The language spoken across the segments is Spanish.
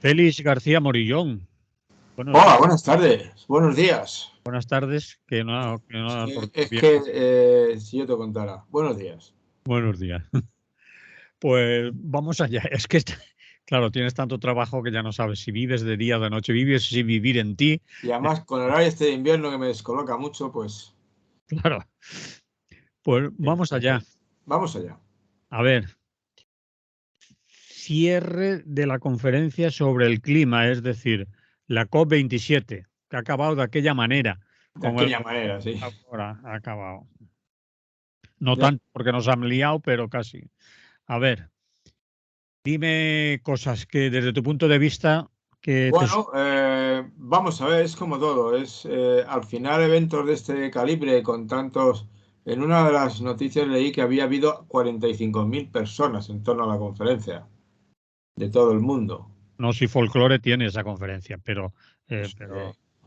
Félix García Morillón. Hola, buenas tardes, buenos días. Buenas tardes, Si yo te contara. Buenos días. Buenos días. Pues vamos allá. Es que, claro, tienes tanto trabajo que ya no sabes si vives de día o de noche, vives sin vivir en ti. Y además con el horario de invierno que me descoloca mucho, pues... Claro. Pues vamos allá. Vamos allá. A ver. Cierre de la conferencia sobre el clima, es decir, la COP27, que ha acabado de aquella manera. De aquella manera, sí. Ahora ha acabado. No Ya. tanto porque nos han liado, pero casi. A ver, dime cosas que desde tu punto de vista Bueno, vamos a ver, es como todo. Al final eventos de este calibre con tantos... En una de las noticias leí que había habido 45.000 personas en torno a la conferencia de todo el mundo. no si folclore tiene esa conferencia, pero Pues,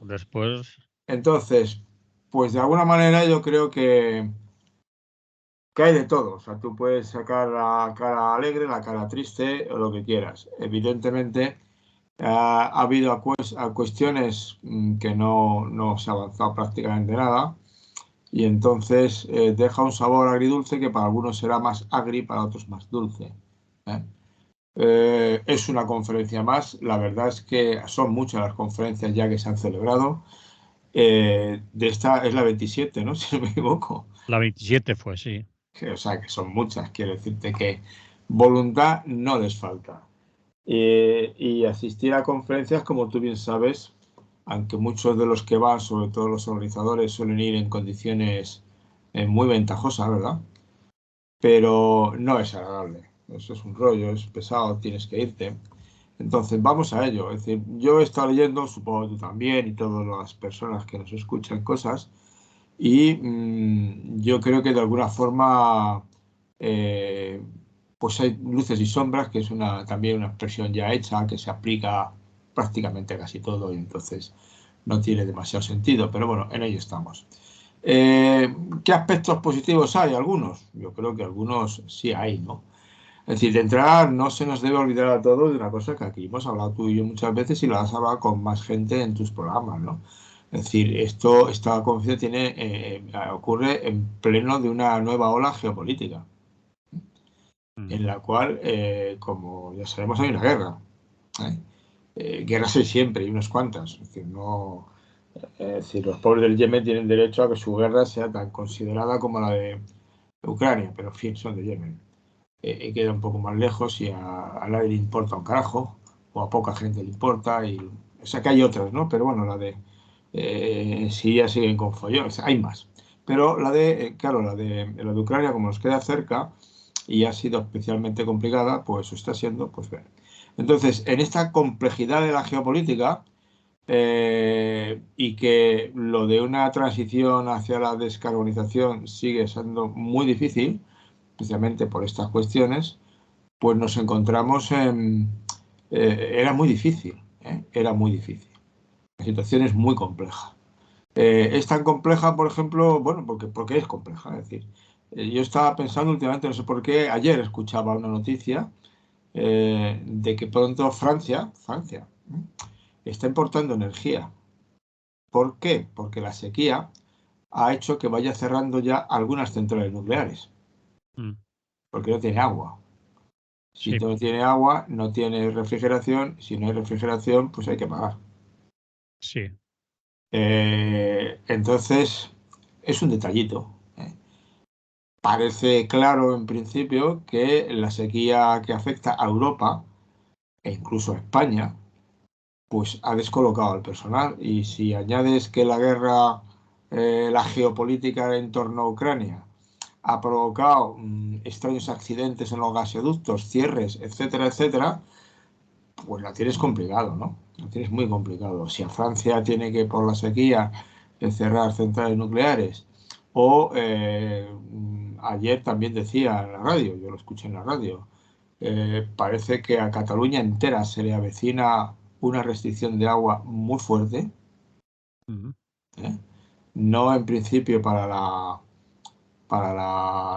después entonces, pues de alguna manera yo creo que hay de todo. O sea, tú puedes sacar la cara alegre, la cara triste o lo que quieras. Evidentemente, ha habido cuestiones que no se ha avanzado prácticamente nada y entonces deja un sabor agridulce que para algunos será más agri, para otros más dulce. ¿eh? Es una conferencia más. La verdad es que son muchas las conferencias ya que se han celebrado. De esta es la 27, ¿no? Si no me equivoco. la 27 fue, sí. O sea, que son muchas. Quiero decirte que voluntad no les falta. Y asistir a conferencias, como tú bien sabes, aunque muchos de los que van, sobre todo los organizadores, suelen ir en condiciones muy ventajosas, ¿verdad? Pero no es agradable. Eso es un rollo, es pesado, tienes que irte. Entonces, vamos a ello. Es decir, yo he estado leyendo, supongo tú también, y todas las personas que nos escuchan cosas, y yo creo que de alguna forma eh, pues hay luces y sombras, que es también una expresión ya hecha que se aplica prácticamente a casi todo y entonces no tiene demasiado sentido, pero bueno, en ello estamos. ¿Qué aspectos positivos hay? Algunos. Yo creo que algunos sí hay, ¿no? Es decir, de entrada no se nos debe olvidar a todos de una cosa que aquí hemos hablado tú y yo muchas veces y lo has hablado con más gente en tus programas, ¿no? Es decir, esta conferencia ocurre en pleno de una nueva ola geopolítica, en la cual, como ya sabemos, hay una guerra. ¿eh? Guerras hay siempre, y unas cuantas. Es decir, los pobres del Yemen tienen derecho a que su guerra sea tan considerada como la de Ucrania, pero en fin, son de Yemen. Queda un poco más lejos y a nadie le importa un carajo, o a poca gente le importa. O sea que hay otras, ¿no? Pero bueno, la de Siria siguen con follón, o sea, hay más. Pero claro, la de Ucrania, como nos queda cerca y ha sido especialmente complicada, pues está siendo, pues ver. Entonces, en esta complejidad de la geopolítica y que lo de una transición hacia la descarbonización sigue siendo muy difícil, especialmente por estas cuestiones, pues nos encontramos en... era muy difícil, era muy difícil. La situación es muy compleja. Es tan compleja, por ejemplo, bueno, porque es compleja. Es decir, yo estaba pensando últimamente, no sé por qué, ayer escuchaba una noticia de que pronto Francia, está importando energía. ¿Por qué? Porque la sequía ha hecho que vaya cerrando ya algunas centrales nucleares, porque no tiene agua. Si Sí. no tiene agua, no tiene refrigeración. Si no hay refrigeración, pues hay que pagar. Sí. Entonces, es un detallito. Parece claro en principio que la sequía que afecta a Europa e incluso a España, pues ha descolocado al personal. Y si añades que la guerra, la geopolítica en torno a Ucrania ha provocado extraños accidentes en los gasoductos, cierres, etcétera, etcétera, pues la tienes complicado, ¿no? La tienes muy complicado. Si a Francia tiene que, por la sequía, cerrar centrales nucleares, o ayer también decía en la radio, yo lo escuché en la radio, parece que a Cataluña entera se le avecina una restricción de agua muy fuerte, ¿eh? No en principio para la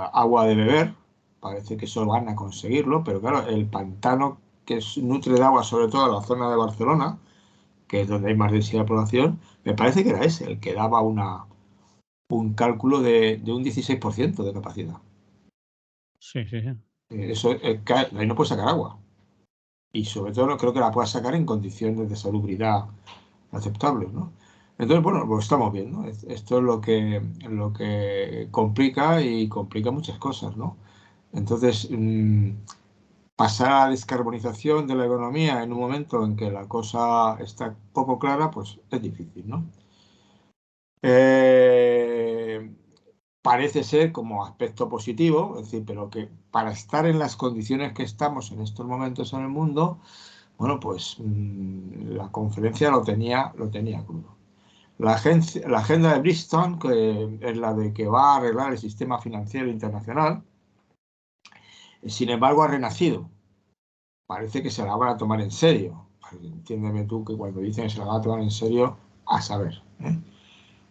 agua de beber, parece que eso van a conseguirlo, pero claro, el pantano que nutre de agua sobre todo la zona de Barcelona, que es donde hay más densidad de población, me parece que era ese, el que daba un cálculo de un 16% de capacidad. Sí, sí, sí. Eso, ahí no puede sacar agua. Y sobre todo no creo que la pueda sacar en condiciones de salubridad aceptables, ¿no? Entonces, bueno, lo estamos viendo. Esto es lo que complica y complica muchas cosas, ¿no? Entonces, pasar a la descarbonización de la economía en un momento en que la cosa está poco clara, pues es difícil, ¿no? Parece ser como aspecto positivo, es decir, pero que para estar en las condiciones que estamos en estos momentos en el mundo, bueno, pues la conferencia lo tenía crudo. La agenda de Bristol, que es la de que va a arreglar el sistema financiero internacional, sin embargo ha renacido. Parece que se la van a tomar en serio. Entiéndeme tú que cuando dicen que se la van a tomar en serio, a saber,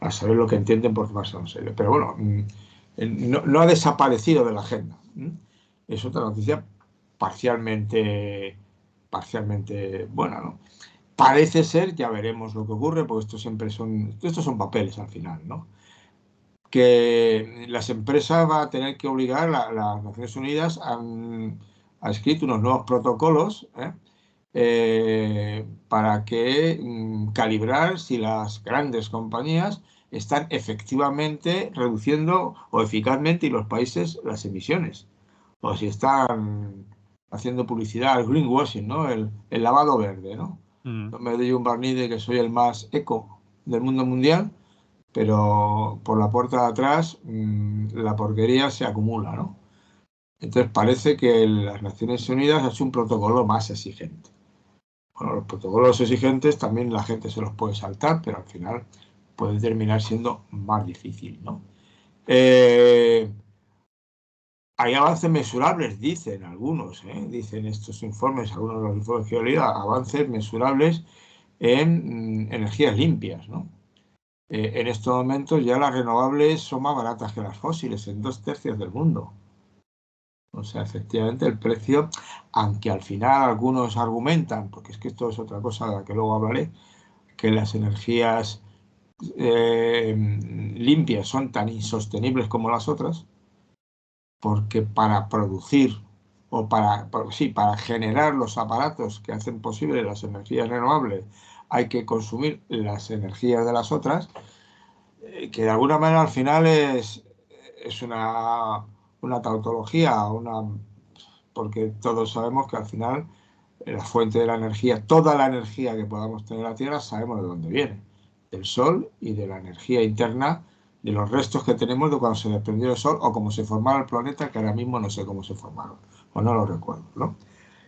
a saber lo que entienden por tomárselo en serio. Pero bueno, no ha desaparecido de la agenda. Es otra noticia parcialmente buena, ¿no? Parece ser, ya veremos lo que ocurre, porque estos son papeles al final, ¿no? Que las empresas van a tener que obligar, las Naciones Unidas ha escrito unos nuevos protocolos para que calibrar si las grandes compañías están efectivamente reduciendo o eficazmente y los países las emisiones, o si están haciendo publicidad, el greenwashing, ¿no? El lavado verde, ¿no? No me doy un barniz de que soy el más eco del mundo mundial, pero por la puerta de atrás la porquería se acumula, ¿no? Entonces parece que las Naciones Unidas ha hecho un protocolo más exigente. Bueno, los protocolos exigentes también la gente se los puede saltar, pero al final puede terminar siendo más difícil, ¿no? Hay avances mesurables, dicen algunos, dicen estos informes, algunos de los informes que he leído, avances mesurables en energías limpias, ¿no? En estos momentos ya las renovables son más baratas que las fósiles en 2/3 del mundo. O sea, efectivamente el precio, aunque al final algunos argumentan, porque es que esto es otra cosa de la que luego hablaré, que las energías limpias son tan insostenibles como las otras, porque para producir o para generar los aparatos que hacen posible las energías renovables hay que consumir las energías de las otras, que de alguna manera al final es una tautología, porque todos sabemos que al final la fuente de la energía, toda la energía que podamos tener en la Tierra, sabemos de dónde viene, del Sol y de la energía interna, de los restos que tenemos de cuando se desprendió el Sol o cómo se formara el planeta, que ahora mismo no sé cómo se formaron, o no lo recuerdo, ¿no?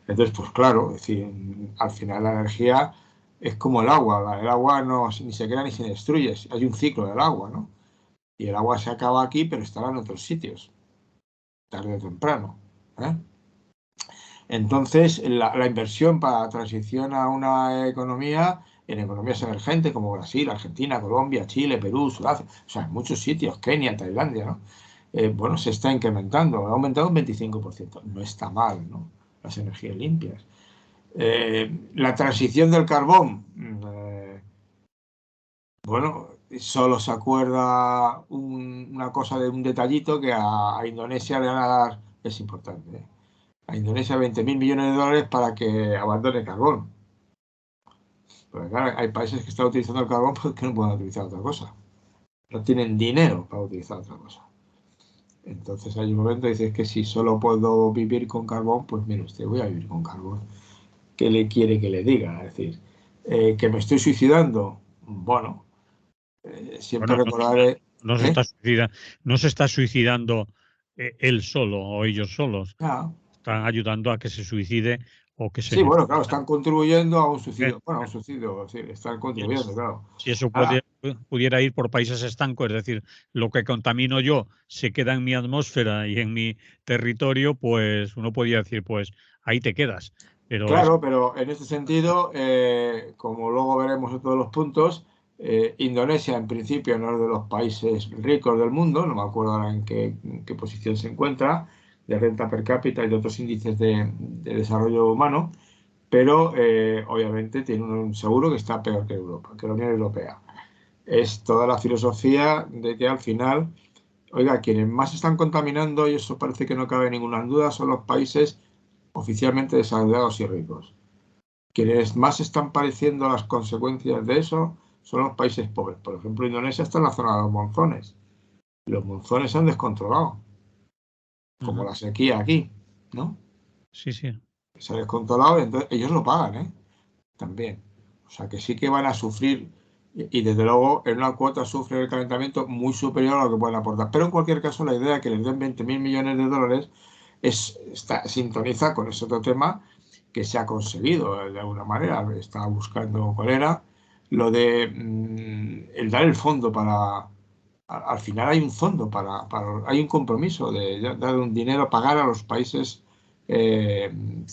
Entonces, pues claro, es decir, al final la energía es como el agua ni se crea ni se destruye, hay un ciclo del agua, ¿no? Y el agua se acaba aquí, pero estará en otros sitios, tarde o temprano, ¿eh? Entonces, la inversión para la transición a una economía, en economías emergentes como Brasil, Argentina, Colombia, Chile, Perú, Sudáfrica, o sea, en muchos sitios, Kenia, Tailandia, ¿no? Bueno, se está incrementando, ha aumentado un 25%, no está mal, ¿no? Las energías limpias. La transición del carbón, bueno, solo se acuerda una cosa de un detallito que a Indonesia le van a dar, es importante, ¿eh? A Indonesia 20.000 millones de dólares para que abandone el carbón. Pero claro, hay países que están utilizando el carbón porque no pueden utilizar otra cosa. No tienen dinero para utilizar otra cosa. Entonces hay un momento que dices que si solo puedo vivir con carbón, pues mire usted, voy a vivir con carbón. ¿Qué le quiere que le diga? Es decir, que me estoy suicidando. Bueno, siempre Bueno, recordaré. ¿Eh? No se está suicidando él solo o ellos solos. Ah, Están ayudando a que se suicide o que se sí, bueno, claro, necesita. están contribuyendo a un Eh, suicidio. Bueno, a un suicidio, sí, están Y contribuyendo, claro. si eso Ahora, pudiera ir por países estancos, es decir, lo que contamino yo se queda en mi atmósfera y en mi territorio, pues uno podría decir, pues ahí te quedas. Pero es claro, pero en este sentido, como luego veremos en todos los puntos, Indonesia en principio no es de los países ricos del mundo, no me acuerdo ahora en qué posición se encuentra, de renta per cápita y de otros índices de desarrollo humano, pero obviamente tiene un seguro que está peor que Europa, que la Unión Europea. Es toda la filosofía de que al final, oiga, quienes más están contaminando, y eso parece que no cabe ninguna duda, son los países oficialmente desarrollados y ricos. Quienes más están padeciendo las consecuencias de eso son los países pobres. Por ejemplo, Indonesia está en la zona de los monzones. Los monzones se han descontrolado, como la sequía aquí, ¿no? Sí, sí. Se ha descontrolado, entonces ellos lo pagan, ¿eh? También. O sea que sí que van a sufrir, y desde luego en una cuota sufren el calentamiento muy superior a lo que pueden aportar. Pero en cualquier caso, la idea de que les den 20.000 millones de dólares sintoniza con ese otro tema que se ha conseguido de alguna manera. Estaba buscando cuál era lo de el dar el fondo para. Al final hay un fondo hay un compromiso de dar un dinero, pagar a los países.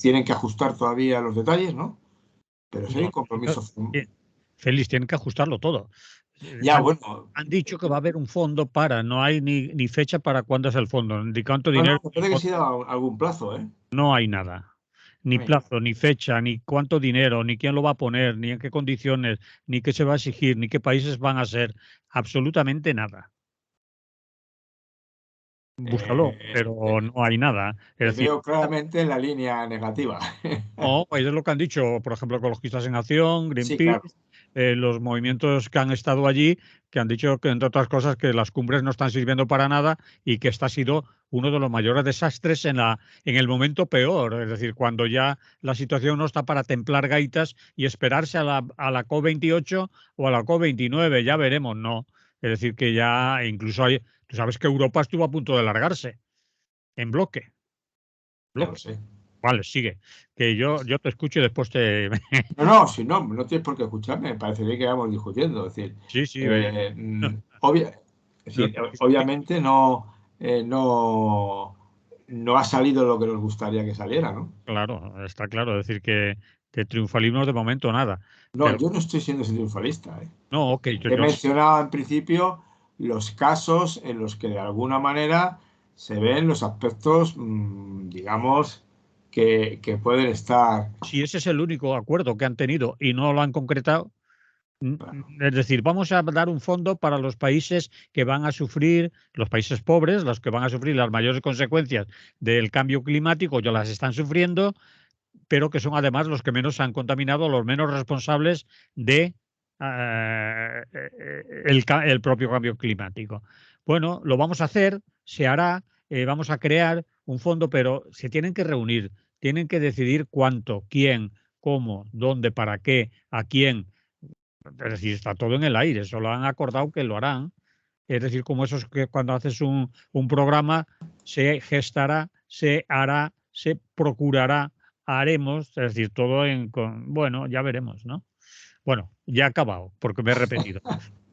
Tienen que ajustar todavía los detalles, ¿no? Pero sí hay un compromiso. Félix, tienen que ajustarlo todo. Ya, bueno. Han dicho que va a haber un fondo para, no hay ni fecha para cuándo es el fondo, ni cuánto No, dinero. me parece que sí da algún plazo, ¿eh? No hay nada. Ni plazo, ni fecha, ni cuánto dinero, ni quién lo va a poner, ni en qué condiciones, ni qué se va a exigir, ni qué países van a ser. Absolutamente nada. Búscalo, pero no hay nada. Es decir, veo claramente la línea negativa. no, es lo que han dicho, por ejemplo, Ecologistas en Acción, Sí, Greenpeace, claro. los movimientos que han estado allí, que han dicho que, entre otras cosas, que las cumbres no están sirviendo para nada y que este ha sido uno de los mayores desastres en el momento peor. Es decir, cuando ya la situación no está para templar gaitas y esperarse a la COP28 o a la COP29, ya veremos, no. Es decir, que ya incluso hay, tú sabes que Europa estuvo a punto de largarse en bloque. Ya lo sé. Vale, sigue. Que yo te escucho y después te. No, si no tienes por qué escucharme, parecería que vamos discutiendo. Es decir, Sí, sí. obviamente no ha salido lo que nos gustaría que saliera, ¿no? Claro, está claro. Es decir, que triunfalismo de momento nada. No, Pero yo no estoy siendo ese triunfalista, ¿eh? no, ok. He mencionado en principio los casos en los que de alguna manera se ven los aspectos, digamos, que pueden estar. Si ese es el único acuerdo que han tenido y no lo han concretado, Claro, es decir, vamos a dar un fondo para los países que van a sufrir, los países pobres, los que van a sufrir las mayores consecuencias del cambio climático, ya las están sufriendo, pero que son además los que menos han contaminado, los menos responsables de el propio cambio climático. Bueno, lo vamos a hacer, se hará, vamos a crear un fondo, pero se tienen que reunir, tienen que decidir cuánto, quién, cómo, dónde, para qué, a quién. Es decir, está todo en el aire, solo han acordado que lo harán. Es decir, como eso es que cuando haces un programa, se gestará, se hará, se procurará, haremos, es decir, todo bueno, ya veremos, ¿no? Bueno, ya he acabado, porque me he repetido.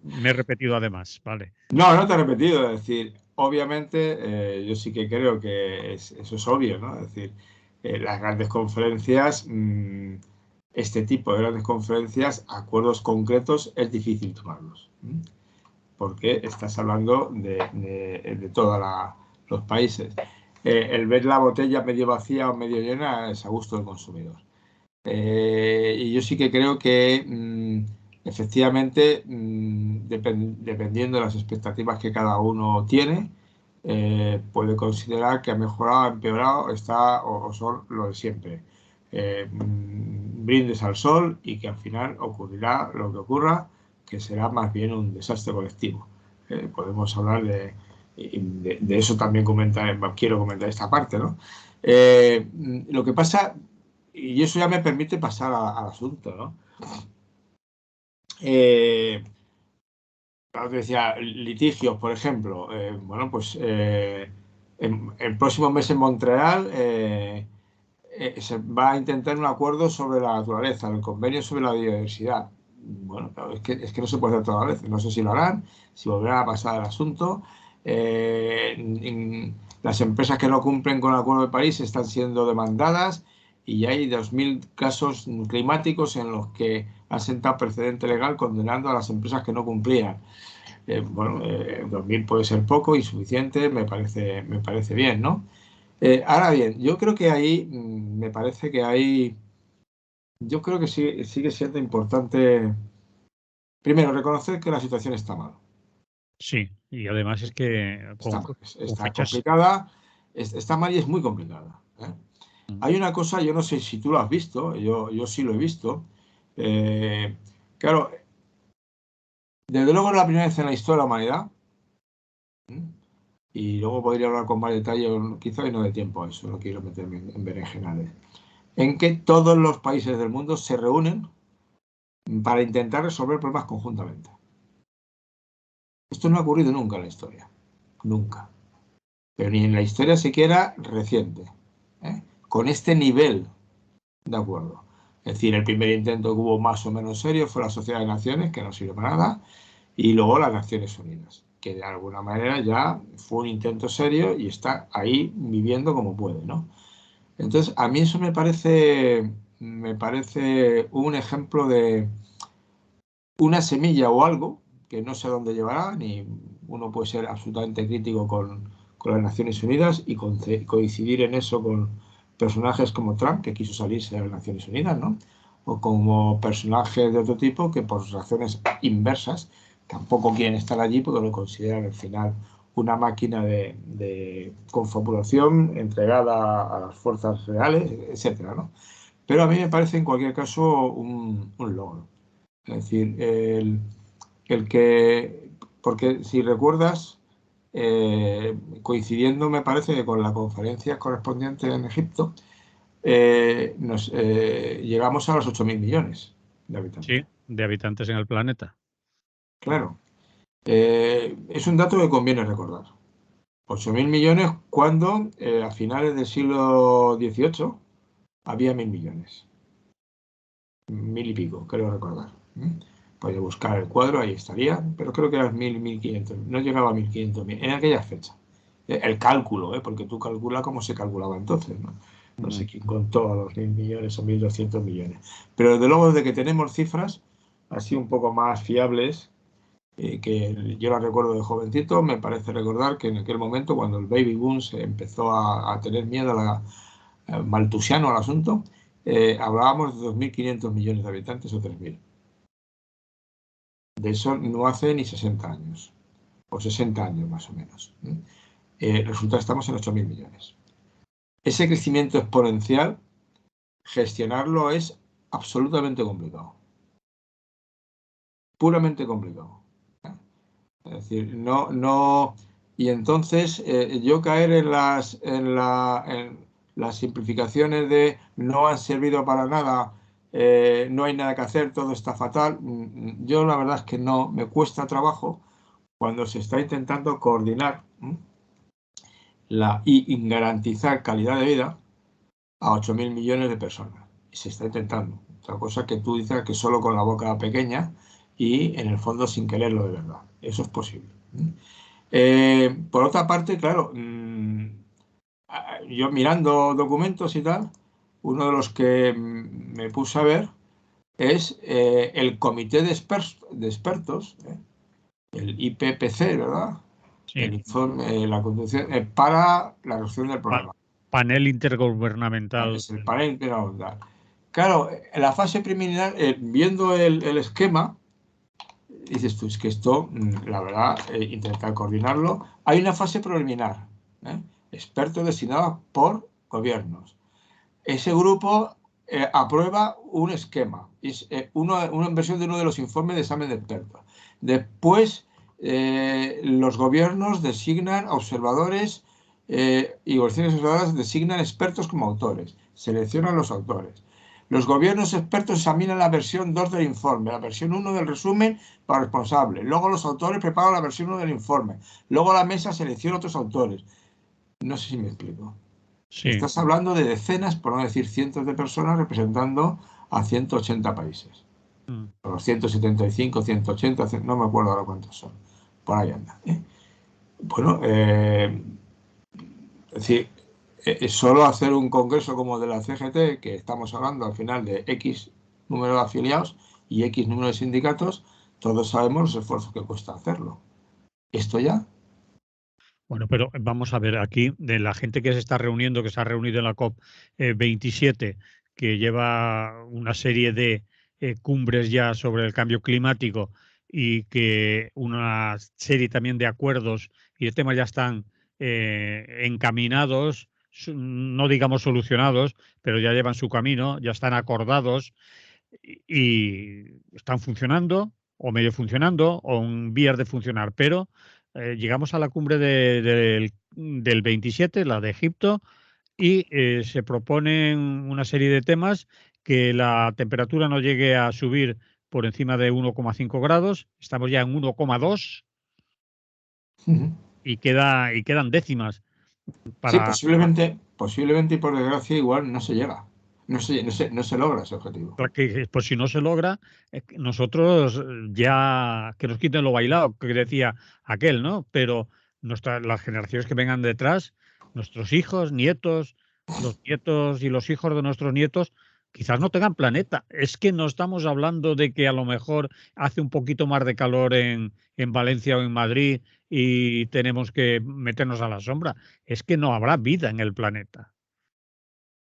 Me he repetido además, ¿vale? no te he repetido, es decir, obviamente yo sí que creo que eso es obvio, ¿no? Es decir, las grandes conferencias, este tipo de grandes conferencias, acuerdos concretos, es difícil tomarlos, porque estás hablando de todos los países. El ver la botella medio vacía o medio llena es a gusto del consumidor. Y yo sí que creo que efectivamente, dependiendo de las expectativas que cada uno tiene, puede considerar que ha mejorado, ha empeorado, está o son lo de siempre. Brindes al sol y que al final ocurrirá lo que ocurra, que será más bien un desastre colectivo. Podemos hablar de eso también quiero comentar esta parte, ¿no? Lo que pasa, y eso ya me permite pasar al asunto, ¿no? Claro que decía, litigios, por ejemplo. Bueno, pues en el próximo mes en Montreal se va a intentar un acuerdo sobre la naturaleza, el convenio sobre la biodiversidad. Bueno, claro, es que no se puede hacer toda la vez. No sé si lo harán, si volverán a pasar el asunto. Las empresas que no cumplen con el Acuerdo de París están siendo demandadas y ya hay 2.000 casos climáticos en los que han sentado precedente legal condenando a las empresas que no cumplían. Bueno, 2.000 puede ser poco y suficiente, me parece bien, ¿no? Ahora bien, yo creo que ahí me parece que hay yo creo que sigue siendo importante, primero, reconocer que la situación está mal. Sí, y además es que Está mal, con está fechas. complicada, está mal y es muy complicada. Hay una cosa, yo no sé si tú lo has visto, yo sí lo he visto. Claro, desde luego es la primera vez en la historia de la humanidad, y luego podría hablar con más detalle, quizá hoy no dé tiempo a eso, no quiero meterme en berenjenales, en que todos los países del mundo se reúnen para intentar resolver problemas conjuntamente. Esto no ha ocurrido nunca en la historia, nunca, pero ni en la historia siquiera reciente, con este nivel de acuerdo. Es decir, el primer intento que hubo más o menos serio fue la Sociedad de Naciones, que no sirve para nada, y luego las Naciones Unidas, que de alguna manera ya fue un intento serio y está ahí viviendo como puede, ¿no? Entonces, a mí eso me parece un ejemplo de una semilla o algo que no sé dónde llevará, ni uno puede ser absolutamente crítico con las Naciones Unidas y coincidir en eso con personajes como Trump, que quiso salirse de las Naciones Unidas, ¿no? O como personajes de otro tipo que por razones inversas tampoco quieren estar allí porque lo consideran al final una máquina de confabulación entregada a las fuerzas reales, etcétera, ¿no? Pero a mí me parece en cualquier caso un logro. Es decir, el que, porque si recuerdas, coincidiendo me parece que con la conferencia correspondiente en Egipto, llegamos a los 8.000 millones de habitantes. Sí, de habitantes en el planeta. Claro, es un dato que conviene recordar. 8.000 millones cuando a finales del siglo XVIII había 1.000 millones. 1.000 y pico, creo recordar. Podría buscar el cuadro, ahí estaría, pero creo que eran 1.000, 1.500, no llegaba a 1.500 en aquella fecha. El cálculo, porque tú calculas cómo se calculaba entonces, ¿no? No sé quién contó a los 1.000 millones o 1.200 millones. Pero desde luego, desde que tenemos cifras así un poco más fiables, que yo las recuerdo de jovencito, me parece recordar que en aquel momento, cuando el baby boom se empezó a tener miedo maltusiano al asunto, hablábamos de 2.500 millones de habitantes o 3.000. De eso no hace ni 60 años, o 60 años más o menos. Resulta que estamos en 8.000 millones. Ese crecimiento exponencial, gestionarlo es absolutamente complicado. Puramente complicado. Es decir, no. Y entonces yo caer en las simplificaciones de no han servido para nada, no hay nada que hacer, todo está fatal. Yo la verdad es que no, me cuesta trabajo cuando se está intentando coordinar y garantizar calidad de vida a 8.000 millones de personas. Y se está intentando. Otra cosa que tú dices que solo con la boca pequeña y en el fondo sin quererlo de verdad. Eso es posible. Por otra parte, claro, yo mirando documentos y tal, uno de los que me puse a ver es el comité de expertos, el IPPC, ¿verdad? Sí, El informe, la conducción, para la resolución del problema. panel intergubernamental. Es el panel intergubernamental. Claro, en la fase preliminar, viendo el esquema, dices tú, es que esto, la verdad, intentar coordinarlo. Hay una fase preliminar, expertos designados por gobiernos. Ese grupo aprueba un esquema, es una versión de uno de los informes de examen de expertos. Después, los gobiernos designan observadores y organizaciones observadoras designan expertos como autores, seleccionan los autores. Los gobiernos expertos examinan la versión 2 del informe, la versión 1 del resumen para el responsable. Luego los autores preparan la versión 1 del informe. Luego la mesa selecciona otros autores. No sé si me explico. Sí. Estás hablando de decenas, por no decir cientos de personas representando a 180 países. Mm. Los 175, 180, no me acuerdo ahora cuántos son. Por ahí anda. Bueno, es decir, solo hacer un congreso como de la CGT, que estamos hablando al final de X número de afiliados y X número de sindicatos, todos sabemos los esfuerzos que cuesta hacerlo. Esto ya, Bueno, pero vamos a ver aquí, de la gente que se está reuniendo, que se ha reunido en la COP 27, que lleva una serie de cumbres ya sobre el cambio climático y que una serie también de acuerdos y de temas ya están encaminados, no digamos solucionados, pero ya llevan su camino, ya están acordados y están funcionando o medio funcionando o en vías de funcionar, pero llegamos a la cumbre del 27, la de Egipto, y se proponen una serie de temas: que la temperatura no llegue a subir por encima de 1,5 grados, estamos ya en 1,2 y quedan décimas Sí, para posiblemente y por desgracia igual no se llega. No se logra ese objetivo. que, pues si no se logra, nosotros ya que nos quiten lo bailado, que decía aquel, ¿no? Pero las generaciones que vengan detrás, nuestros hijos, nietos, los nietos y los hijos de nuestros nietos, quizás no tengan planeta. Es que no estamos hablando de que a lo mejor hace un poquito más de calor en Valencia o en Madrid y tenemos que meternos a la sombra. Es que no habrá vida en el planeta.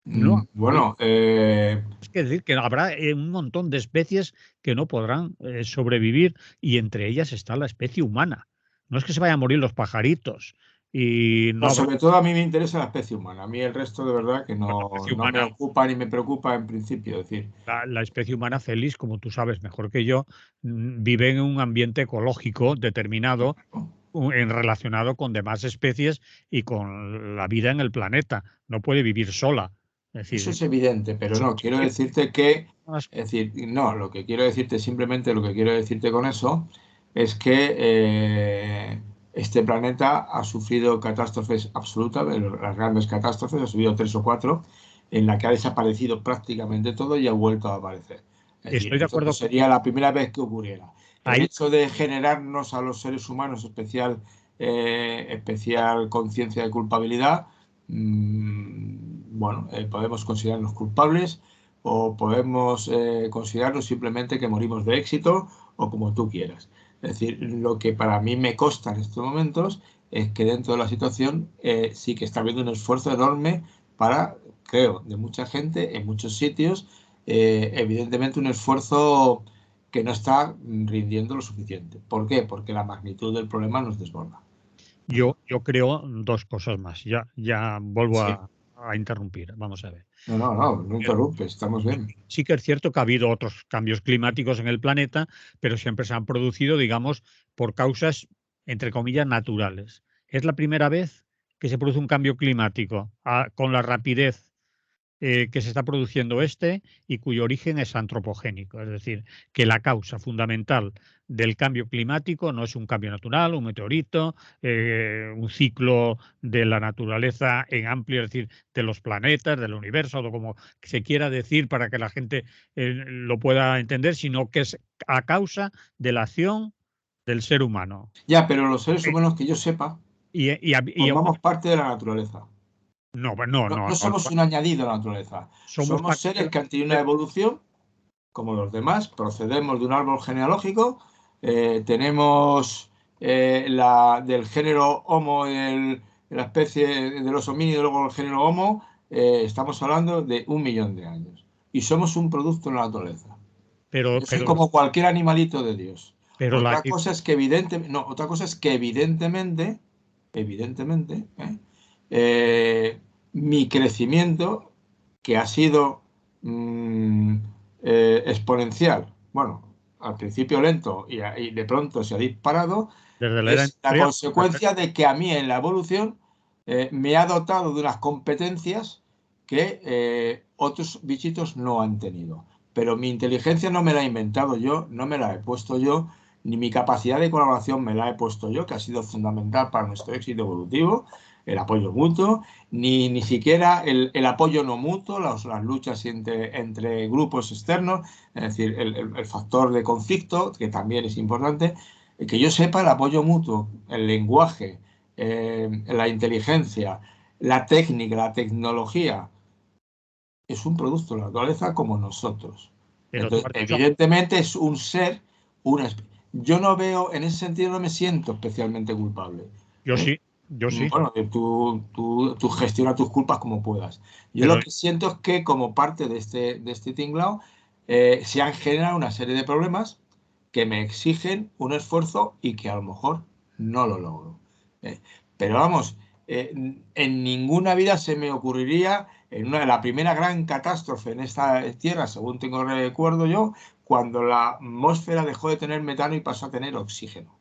No habrá vida. Bueno, Es que decir que habrá un montón de especies que no podrán sobrevivir, y entre ellas está la especie humana. No es que se vayan a morir los pajaritos y no habrá sobre todo a mí me interesa la especie humana. A mí el resto de verdad que la no, especie no me humana. ocupa ni me preocupa en principio. Es decir, La especie humana, Félix, como tú sabes mejor que yo, vive en un ambiente ecológico determinado, relacionado con demás especies y con la vida en el planeta. No puede vivir sola. Es eso decir, es evidente, pero son no, quiero especies decirte que, más. es decir, no, lo que quiero decirte simplemente, lo que quiero decirte con eso es que este planeta ha sufrido catástrofes absolutas, las grandes catástrofes, ha sufrido tres o cuatro, en la que ha desaparecido prácticamente todo y ha vuelto a aparecer. Es decir, Estoy de entonces acuerdo con. sería la primera vez que ocurriera. El Ahí hecho de generarnos a los seres humanos especial conciencia de culpabilidad, bueno, podemos considerarnos culpables o podemos considerarnos simplemente que morimos de éxito o como tú quieras. Es decir, lo que para mí me consta en estos momentos es que dentro de la situación sí que está habiendo un esfuerzo enorme para, creo, de mucha gente en muchos sitios, evidentemente un esfuerzo que no está rindiendo lo suficiente. ¿Por qué? Porque la magnitud del problema nos desborda. Yo creo dos cosas más. Ya vuelvo Sí. a interrumpir. Vamos a ver. No interrumpes, estamos bien. Sí que es cierto que ha habido otros cambios climáticos en el planeta, pero siempre se han producido, digamos, por causas, entre comillas, naturales. Es la primera vez que se produce un cambio climático con la rapidez que se está produciendo y cuyo origen es antropogénico. Es decir, que la causa fundamental del cambio climático no es un cambio natural, un meteorito, un ciclo de la naturaleza en amplio, es decir, de los planetas, del universo, o como se quiera decir para que la gente lo pueda entender, sino que es a causa de la acción del ser humano. Ya, pero los seres Eh, humanos que yo sepa, y formamos parte de la naturaleza. no, no, No, no, no no, somos un añadido a la naturaleza. somos Somos parte de seres la que han tenido una naturaleza. evolución, como los demás, procedemos de un árbol genealógico, tenemos del género Homo, la especie de los homínidos, luego el género Homo, estamos hablando de 1 millón de años. Y somos un producto de la naturaleza. pero, Yo soy pero, como cualquier animalito de Dios. pero la, Otra cosa es que evidentemente, mi crecimiento, que ha sido mm, exponencial, bueno, al principio lento y de pronto se ha disparado, desde la era es la industrial. consecuencia de que a mí en la evolución me ha dotado de unas competencias que otros bichitos no han tenido. Pero mi inteligencia no me la he inventado yo, no me la he puesto yo, ni mi capacidad de colaboración me la he puesto yo, que ha sido fundamental para nuestro éxito evolutivo, el apoyo mutuo, ni siquiera el apoyo no mutuo, las luchas entre grupos externos, es decir, el factor de conflicto, que también es importante. Que yo sepa, el apoyo mutuo, el lenguaje, la inteligencia, la técnica, la tecnología, es un producto de la naturaleza como nosotros. Pero tú Entonces, has dicho, evidentemente es un ser, una yo no veo, en ese sentido no me siento especialmente culpable. yo ¿Eh? sí, Yo sí, Bueno, tú gestiona tus culpas como puedas. Yo pero lo que siento es que como parte de este tinglao se han generado una serie de problemas que me exigen un esfuerzo y que a lo mejor no lo logro. ¿eh? Pero vamos, en ninguna vida se me ocurriría, la primera gran catástrofe en esta tierra, según tengo recuerdo yo, cuando la atmósfera dejó de tener metano y pasó a tener oxígeno.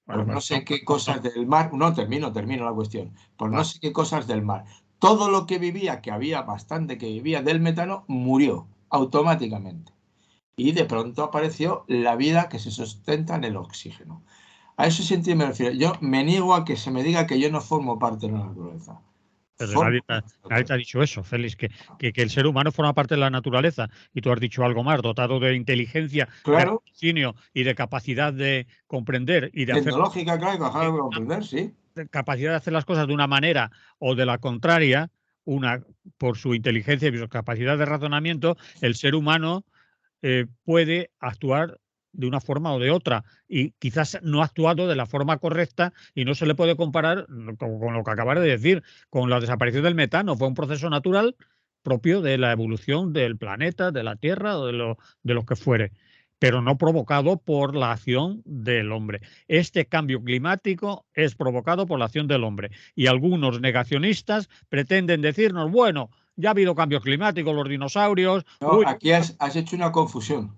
bueno, Por no pues sé qué cosas del mar, no, termino la cuestión, por no vale. sé qué cosas del mar. Todo lo que vivía, que había bastante que vivía del metano, murió automáticamente. Y de pronto apareció la vida que se sustenta en el oxígeno. A eso sí me refiero. Yo me niego a que se me diga que yo no formo parte de la naturaleza. Pero Formo parte de la nadie te ha naturaleza. dicho eso, Félix, que el ser humano forma parte de la naturaleza. Y tú has dicho algo más, dotado de inteligencia, de Claro, raciocinio y de capacidad de comprender y de hacer, tecnológica, claro, que eh, ojalá de comprender, sí. capacidad de hacer las cosas de una manera o de la contraria, una por su inteligencia y su capacidad de razonamiento, el ser humano puede actuar de una forma o de otra y quizás no ha actuado de la forma correcta y no se le puede comparar con lo que acabas de decir, con la desaparición del metano. Fue un proceso natural propio de la evolución del planeta, de la Tierra o de lo que fuere, pero no provocado por la acción del hombre. Este cambio climático es provocado por la acción del hombre y algunos negacionistas pretenden decirnos, bueno, ya ha habido cambios climáticos, los dinosaurios, No, uy, aquí has hecho una confusión.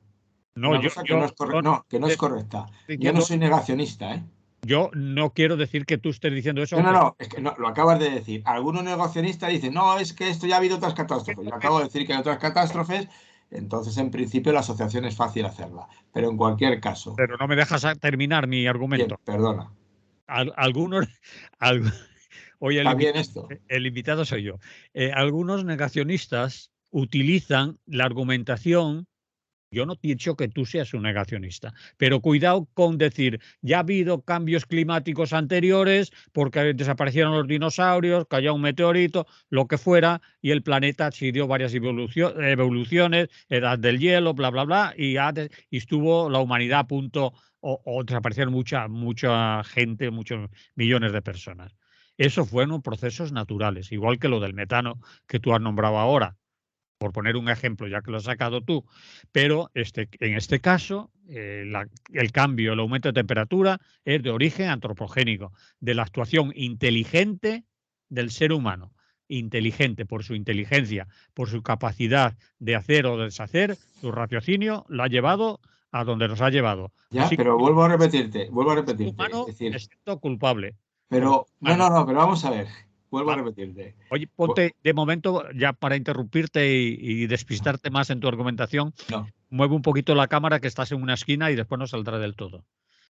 no, Una cosa que no es yo no, que no es te correcta. estoy Yo no diciendo, soy negacionista, ¿eh? yo no quiero decir que tú estés diciendo eso, No, no, aunque no, es que no, lo acabas de decir. Algunos negacionistas dicen, no, es que esto ya ha habido otras catástrofes. Yo acabo de decir que hay otras catástrofes, entonces en principio la asociación es fácil hacerla. Pero en cualquier caso, pero no me dejas terminar mi bien, argumento. perdona. Algunos, al- hoy ¿Está bien esto? el invitado soy yo. Algunos negacionistas utilizan la argumentación. Yo no te he dicho que tú seas un negacionista, pero cuidado con decir, ya ha habido cambios climáticos anteriores porque desaparecieron los dinosaurios, cayó un meteorito, lo que fuera, y el planeta siguió varias evoluciones, edad del hielo, bla, bla, bla, y estuvo la humanidad a punto, o desaparecieron mucha gente, muchos millones de personas. Eso fueron procesos naturales, igual que lo del metano que tú has nombrado ahora por poner un ejemplo, ya que lo has sacado tú, pero en este caso, el cambio, el aumento de temperatura es de origen antropogénico, de la actuación inteligente del ser humano, inteligente por su inteligencia, por su capacidad de hacer o deshacer, su raciocinio lo ha llevado a donde nos ha llevado. Ya, Así que pero vuelvo a el ser repetirte. Es humano decir, me siento culpable como pero, no, humano. no, no, pero vamos a ver. Vuelvo a ¿Vale? repetirte. Oye, Bu- ponte de momento, ya para interrumpirte y despistarte más en tu argumentación, No. mueve un poquito la cámara que estás en una esquina y después no saldrá del todo.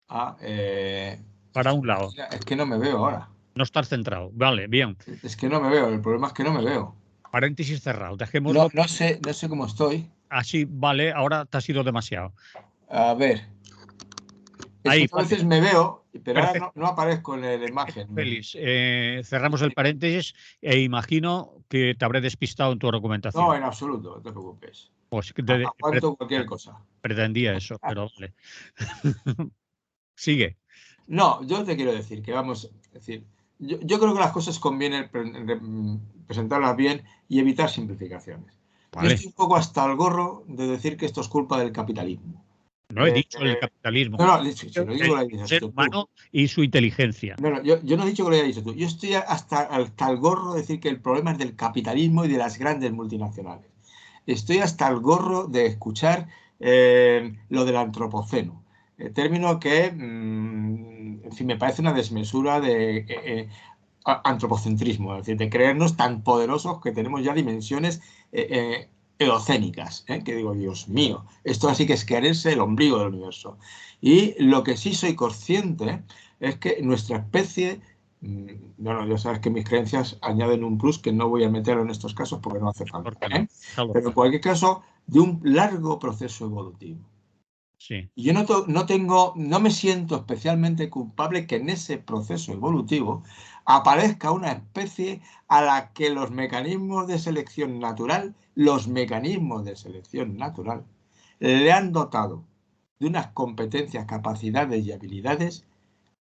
Ah, Para un lado. es que no me veo ahora. No estar centrado. Vale, bien. Es que no me veo. El problema es que no me veo. Paréntesis cerrado. No, Dejémoslo no sé cómo estoy. así. Vale, ahora te ha sido demasiado. A ver, es que Ahí, a ponte. veces me veo, pero ahora no, Perfecto. no aparezco en la imagen. Félix, cerramos el paréntesis e imagino que te habré despistado en tu No, argumentación. en absoluto, no te preocupes. Pues que Aguanto cualquier cosa. pretendía eso, pero vale. Sigue. No, yo te quiero decir que vamos, es decir, yo creo que las cosas conviene presentarlas bien y evitar simplificaciones. Yo Vale. estoy un poco hasta el gorro de decir que esto es culpa del capitalismo. No he Eh, dicho el capitalismo. no, no, si lo digo El lo dices ser tú. humano y su inteligencia. No, no, yo no he dicho que lo hayas dicho tú. Yo estoy hasta el gorro de decir que el problema es del capitalismo y de las grandes multinacionales. Estoy hasta el gorro de escuchar lo del antropoceno. Término que, en fin, me parece una desmesura de antropocentrismo, es decir, de creernos tan poderosos que tenemos ya dimensiones eocénicas, que digo, Dios mío, esto así que es quererse el ombligo del universo. Y lo que sí soy consciente es que nuestra especie, bueno, ya sabes que mis creencias añaden un plus que no voy a meterlo en estos casos porque no hace falta, ¿Por qué no? Déjalo pero en estar. cualquier caso, de un largo proceso evolutivo. Sí. Y yo no me siento especialmente culpable que en ese proceso evolutivo aparezca una especie a la que los mecanismos de selección natural, le han dotado de unas competencias, capacidades y habilidades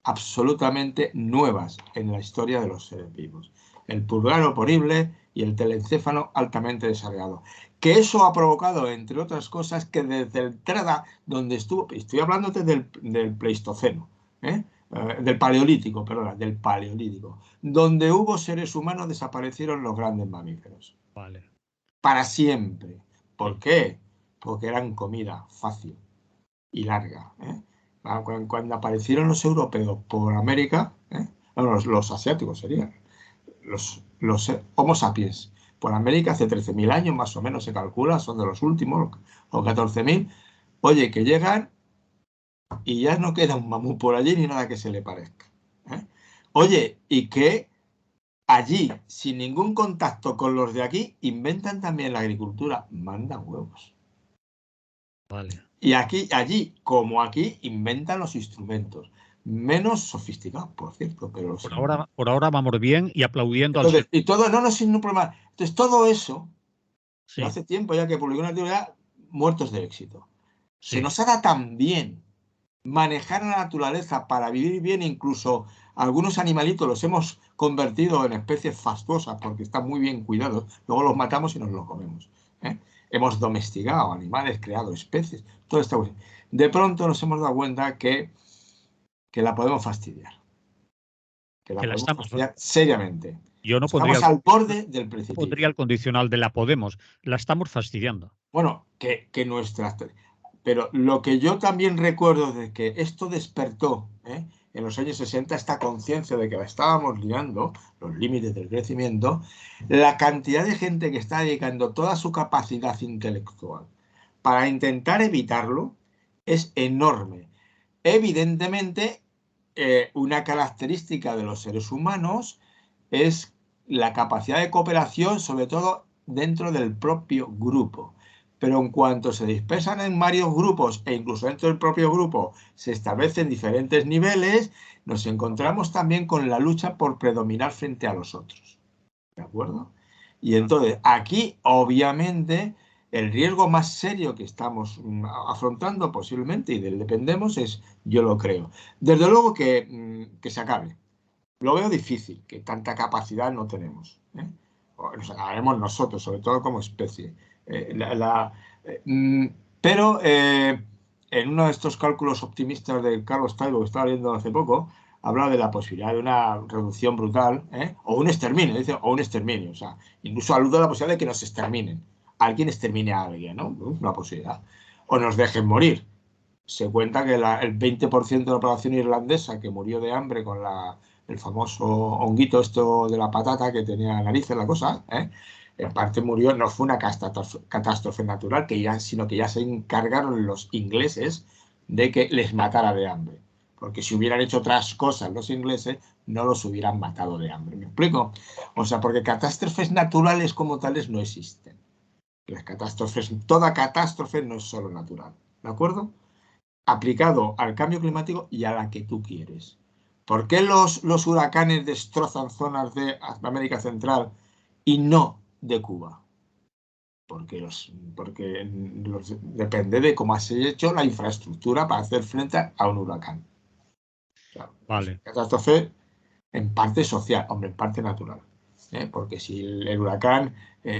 absolutamente nuevas en la historia de los seres vivos. El pulgar oponible y el telencéfalo altamente desarrollado. Que eso ha provocado, entre otras cosas, que desde entrada donde estuvo, estoy hablándote del Pleistoceno, del Paleolítico, perdona, del Paleolítico, donde hubo seres humanos desaparecieron los grandes mamíferos. Vale. Para siempre. ¿Por Sí. qué? Porque eran comida fácil y larga. Cuando aparecieron los europeos por América, los asiáticos serían, los Homo sapiens, por América hace 13.000 años más o menos se calcula, son de los últimos, o 14.000, oye, que llegan y ya no queda un mamut por allí ni nada que se le parezca. Oye, y que allí, sin ningún contacto con los de aquí, inventan también la agricultura, mandan huevos. Vale. Y allí, como aquí, inventan los instrumentos. Menos sofisticados, por cierto, pero Por ahora vamos bien y aplaudiendo al entonces, ser. y todo, no, sin ningún problema. Entonces, todo eso, yo Sí, hace tiempo ya que publiqué una teoría, muertos de éxito. Se sí. nos ha dado tan bien manejar la naturaleza para vivir bien, incluso algunos animalitos los hemos convertido en especies fastuosas porque están muy bien cuidados, luego los matamos y nos los comemos. Hemos domesticado animales, creado especies, todo está bien. De pronto nos hemos dado cuenta que la podemos fastidiar, que la Que la podemos estamos. fastidiar seriamente. Yo no pondría Estamos al borde del no pondría precipicio. el condicional de la podemos. La estamos fastidiando. Bueno, que nuestras... Pero lo que yo también recuerdo de que esto despertó en los años 60, esta conciencia de que la estábamos liando, los límites del crecimiento, la cantidad de gente que está dedicando toda su capacidad intelectual para intentar evitarlo es enorme. Evidentemente, una característica de los seres humanos es la capacidad de cooperación, sobre todo dentro del propio grupo. Pero en cuanto se dispersan en varios grupos e incluso dentro del propio grupo se establecen diferentes niveles, nos encontramos también con la lucha por predominar frente a los otros. ¿De acuerdo? Y entonces, aquí, obviamente, el riesgo más serio que estamos afrontando posiblemente y del dependemos es, yo lo creo. Desde luego que se acabe. Lo veo difícil, que tanta capacidad no tenemos. Nos acabaremos nosotros, sobre todo como especie. Pero en uno de estos cálculos optimistas de Carlos Taibo, que estaba leyendo hace poco, habla de la posibilidad de una reducción brutal, o un exterminio, dice, o un exterminio. O sea, incluso alude a la posibilidad de que nos exterminen. Alguien extermine a alguien, ¿no? Una posibilidad. O nos dejen morir. Se cuenta que el 20% de la población irlandesa que murió de hambre con el famoso honguito esto de la patata que tenía narices, la cosa, en parte murió, no fue una catástrofe natural, sino que ya se encargaron los ingleses de que les matara de hambre. Porque si hubieran hecho otras cosas los ingleses, no los hubieran matado de hambre. ¿Me explico? O sea, porque catástrofes naturales como tales no existen. Las catástrofes, toda catástrofe no es solo natural. ¿De acuerdo? Aplicado al cambio climático y a la que tú quieres. ¿Por qué los huracanes destrozan zonas de América Central y no de Cuba? Porque depende de cómo se ha hecho la infraestructura para hacer frente a un huracán. Claro, es Vale. catástrofe en parte social, hombre, en parte natural. Porque si el huracán,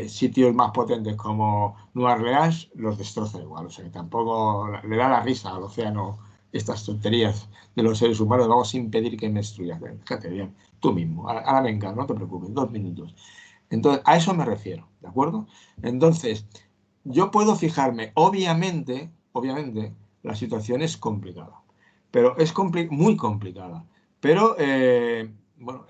sitios más potentes como Nueva Orleans, los destroza igual. O sea que tampoco le da la risa al océano estas tonterías de los seres humanos. Vamos a impedir que me destruyas. Fíjate bien, tú mismo. Ahora venga, no te preocupes, 2 minutos. Entonces, a eso me refiero, ¿de acuerdo? Entonces, yo puedo fijarme, obviamente, la situación es complicada, pero es muy complicada. Pero, bueno,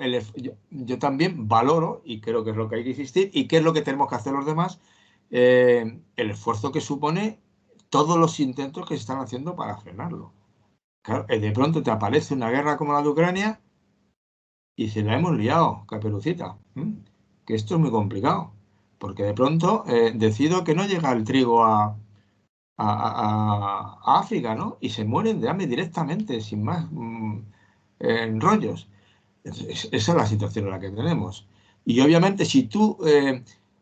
yo también valoro, y creo que es lo que hay que insistir, y qué es lo que tenemos que hacer los demás, el esfuerzo que supone todos los intentos que se están haciendo para frenarlo. Claro, de pronto te aparece una guerra como la de Ucrania y se la hemos liado, Caperucita. Que esto es muy complicado, porque de pronto decido que no llega el trigo a África, ¿no? Y se mueren de hambre directamente, sin más enrollos. Esa es la situación en la que tenemos. Y obviamente si tú,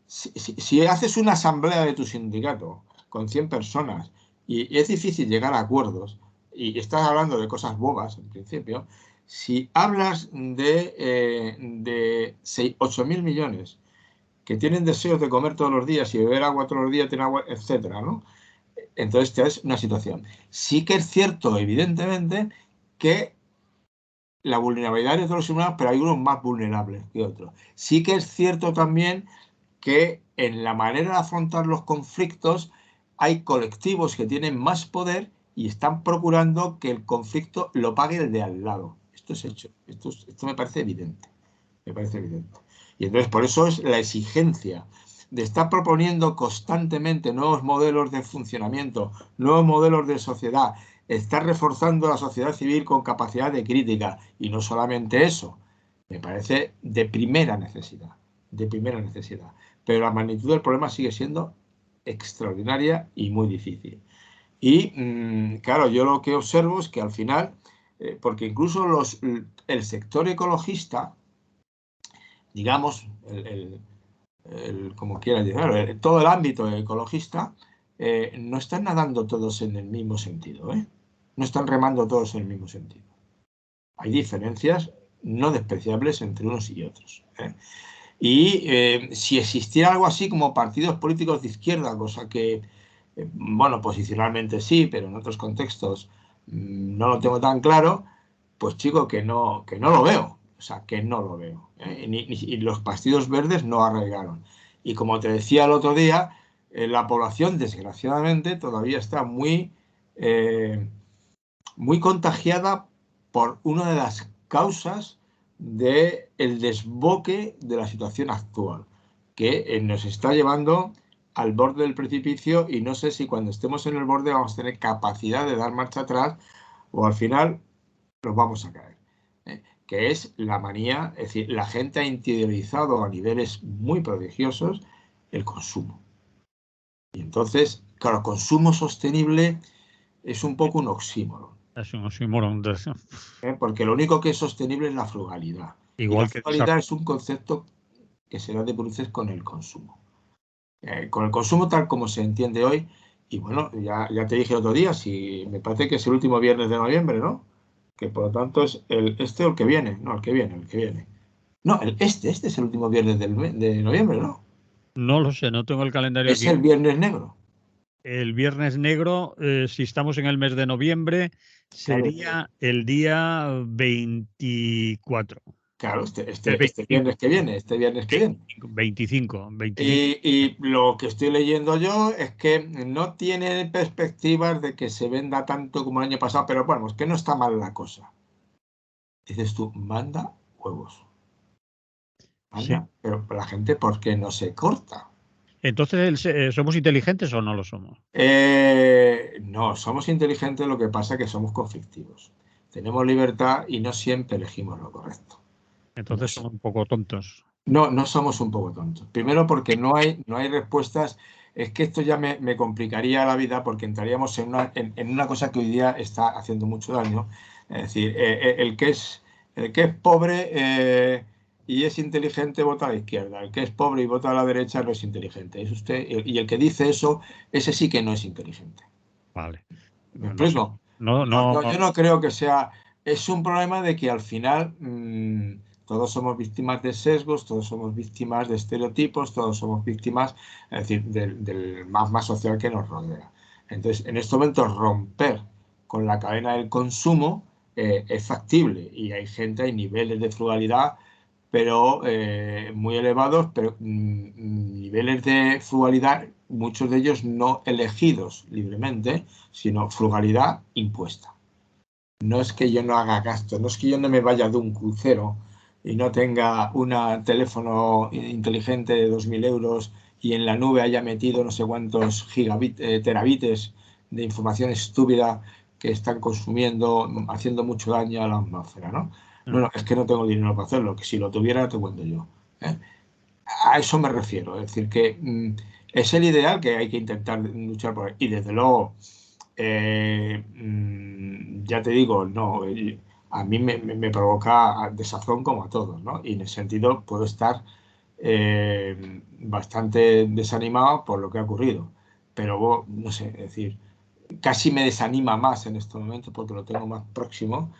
si haces una asamblea de tu sindicato con 100 personas y es difícil llegar a acuerdos y estás hablando de cosas bobas en principio, Si hablas de 8.000 millones que tienen deseos de comer todos los días y beber agua todos los días, tener agua, etcétera, ¿no? Entonces, esta es una situación. Sí que es cierto, evidentemente, que la vulnerabilidad de todos los humanos, pero hay unos más vulnerables que otros. Sí que es cierto también que en la manera de afrontar los conflictos hay colectivos que tienen más poder y están procurando que el conflicto lo pague el de al lado. Esto es hecho. Esto me parece evidente. Me parece evidente. Y entonces por eso es la exigencia de estar proponiendo constantemente nuevos modelos de funcionamiento, nuevos modelos de sociedad, estar reforzando la sociedad civil con capacidad de crítica. Y no solamente eso, me parece de primera necesidad, de primera necesidad. Pero la magnitud del problema sigue siendo extraordinaria y muy difícil. Y claro, yo lo que observo es que al final, porque incluso el sector ecologista, digamos, como quieras decir, todo el ámbito ecologista, no están nadando todos en el mismo sentido, ¿eh? No están remando todos en el mismo sentido. Hay diferencias no despreciables entre unos y otros, ¿eh? Y si existiera algo así como partidos políticos de izquierda, cosa que, bueno, posicionalmente sí, pero en otros contextos no lo tengo tan claro, pues chico, que no lo veo. O sea, que no lo veo. Y los partidos verdes no arraigaron. Y como te decía el otro día, la población, desgraciadamente, todavía está eh, muy contagiada por una de las causas del desboque de la situación actual, que nos está llevando al borde del precipicio y no sé si cuando estemos en el borde vamos a tener capacidad de dar marcha atrás o al final nos vamos a caer. Que es la manía, es decir, la gente ha interiorizado a niveles muy prodigiosos el consumo. Y entonces, claro, consumo sostenible es un poco un oxímoron. Es un oxímoron. Porque lo único que es sostenible es la frugalidad. Y la Igual que frugalidad es un concepto que se da de bruces con el consumo. Con el consumo tal como se entiende hoy, y bueno, ya te dije el otro día, si me parece que es el último viernes de noviembre, ¿no? Que por lo tanto es este o el que viene, no, el que viene. No, este es el último viernes de noviembre, ¿no? no lo sé, no tengo el calendario Es aquí. el viernes negro. El viernes negro, si estamos en el mes de noviembre, sería el día 24. Claro, El este viernes 25. que viene, este viernes que viene. 25. Y lo que estoy leyendo yo es que no tiene perspectivas de que se venda tanto como el año pasado, pero bueno, es que no está mal la cosa. Dices tú, manda huevos. Sí. Manda, pero la gente, ¿por qué no se corta? Entonces, ¿somos inteligentes o no lo somos? No, somos inteligentes, lo que pasa es que somos conflictivos. Tenemos libertad y no siempre elegimos lo correcto. No, Entonces somos un poco tontos. no somos un poco tontos. Primero porque no hay respuestas. Es que esto ya me complicaría la vida porque entraríamos en una cosa que hoy día está haciendo mucho daño. Es decir, el que es pobre y es inteligente vota a la izquierda. El que es pobre y vota a la derecha no es inteligente. Es usted, y el que dice eso, ese sí que no es inteligente. Vale. ¿Me No sé. explico? No, No, no. yo no creo que sea. Es un problema de que al final todos somos víctimas de sesgos, todos somos víctimas de estereotipos, todos somos víctimas, es decir, del más social que nos rodea. Entonces, en estos momentos, romper con la cadena del consumo es factible y hay gente, hay niveles de frugalidad, pero muy elevados, pero niveles de frugalidad, muchos de ellos no elegidos libremente, sino frugalidad impuesta. No es que yo no haga gasto, no es que yo no me vaya de un crucero y no tenga un teléfono inteligente de 2.000 euros y en la nube haya metido no sé cuántos terabites de información estúpida que están consumiendo, haciendo mucho daño a la atmósfera, ¿no? No, es que no tengo dinero para hacerlo, que si lo tuviera te cuento yo. ¿Eh? A eso me refiero, es decir, que es el ideal que hay que intentar luchar por él. Y desde luego, ya te digo, no, a mí me provoca desazón como a todos, ¿no? Y en ese sentido puedo estar bastante desanimado por lo que ha ocurrido. Pero no sé, es decir, casi me desanima más en este momento porque lo tengo más próximo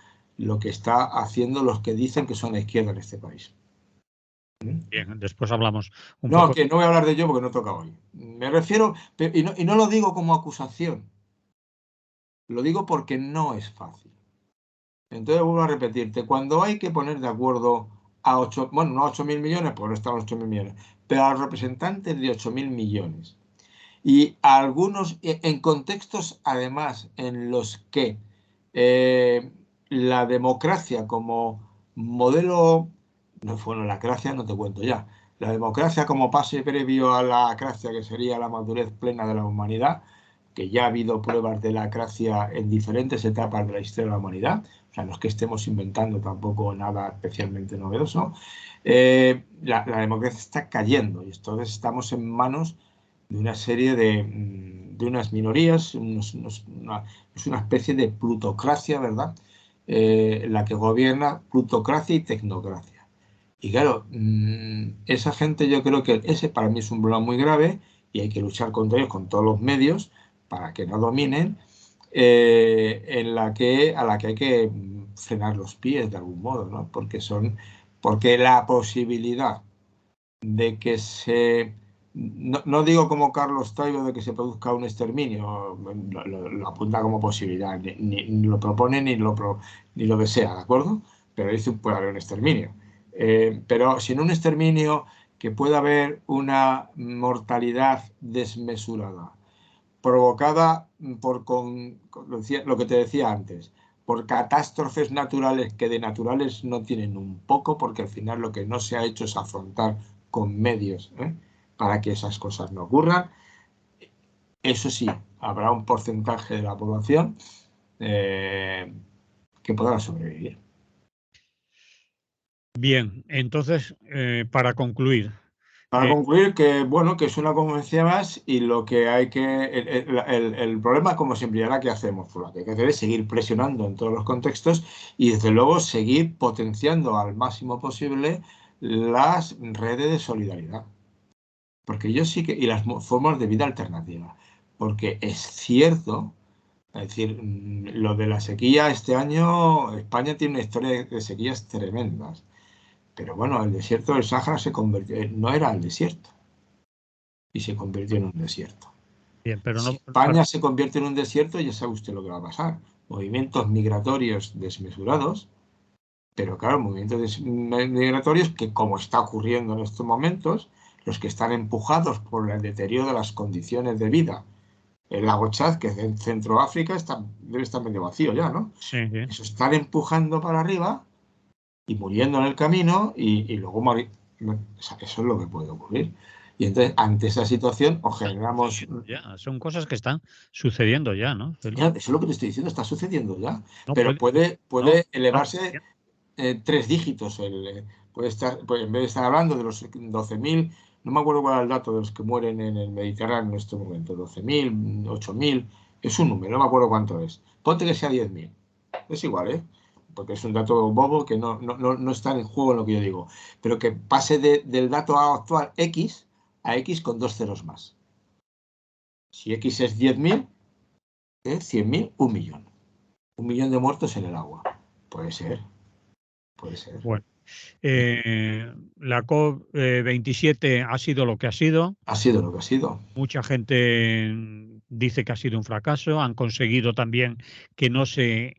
lo que está haciendo los que dicen que son la izquierda en este país. Bien, después hablamos un No, poco. que no voy a hablar de ello porque no toca hoy. Me refiero, y no lo digo como acusación, lo digo porque no es fácil. Entonces vuelvo a repetirte, cuando hay que poner de acuerdo a 8, bueno, no a 8.000 millones, porque no están los 8.000 millones, pero a los representantes de 8.000 millones, y a algunos, en contextos además en los que la democracia como modelo, no fue la cracia, no te cuento ya, la democracia como pase previo a la cracia, que sería la madurez plena de la humanidad, que ya ha habido pruebas de la cracia en diferentes etapas de la historia de la humanidad, o sea, no es que estemos inventando tampoco nada especialmente novedoso, la democracia está cayendo y entonces estamos en manos de una serie de unas minorías, es una especie de plutocracia, ¿verdad? La que gobierna plutocracia y tecnocracia. Y claro, esa gente yo creo que ese para mí es un problema muy grave y hay que luchar contra ellos con todos los medios para que no dominen, a la que hay que frenar los pies de algún modo, ¿no? Porque la posibilidad de que no digo como Carlos Taibo de que se produzca un exterminio, lo apunta como posibilidad, ni lo propone ni lo desea, ¿de acuerdo? Pero dice que puede haber un exterminio. Pero sin un exterminio, que pueda haber una mortalidad desmesurada, provocada lo que te decía antes, por catástrofes naturales que de naturales no tienen un poco, porque al final lo que no se ha hecho es afrontar con medios para que esas cosas no ocurran. Eso sí, habrá un porcentaje de la población que podrá sobrevivir. Bien, entonces, para concluir, Para concluir, que bueno, que es una conferencia más y lo que hay que. El problema, como siempre, ¿y ahora qué hacemos? Pues lo que hay que hacer es seguir presionando en todos los contextos y, desde luego, seguir potenciando al máximo posible las redes de solidaridad. Porque yo sí que. Y las formas de vida alternativa. Porque es cierto. Es decir, lo de la sequía este año, España tiene una historia de sequías tremendas. Pero bueno, el desierto del Sáhara no era el desierto y se convirtió en un desierto. bien, pero Si no, España se convierte en un desierto, ya sabe usted lo que va a pasar. Movimientos migratorios desmesurados, pero claro, movimientos migratorios que, como está ocurriendo en estos momentos, los que están empujados por el deterioro de las condiciones de vida. El lago Chad, que es en Centroáfrica, debe estar medio vacío ya, ¿no? sí, sí. Eso están empujando para arriba y muriendo en el camino y luego morir. O sea, eso es lo que puede ocurrir. Y entonces, ante esa situación, o generamos. Ya, son cosas que están sucediendo ya, ¿no, Ya, Félix? eso es lo que te estoy diciendo, está sucediendo ya. No Pero puede, no, puede no, elevarse 3 dígitos. Puede estar, en vez de estar hablando de los 12.000, no me acuerdo cuál es el dato de los que mueren en el Mediterráneo en este momento, 12.000, 8.000, es un número, no me acuerdo cuánto es. Ponte que sea 10.000. Es igual, ¿eh? Porque es un dato bobo que no está en juego en lo que yo digo. Pero que pase del dato actual X a X con 2 ceros más. Si X es 10.000, 100.000, 1.000.000. 1.000.000 de muertos en el agua. Puede ser, puede ser. bueno, la COP27 ha sido lo que ha sido. Ha sido lo que ha sido. Mucha gente dice que ha sido un fracaso. Han conseguido también que no se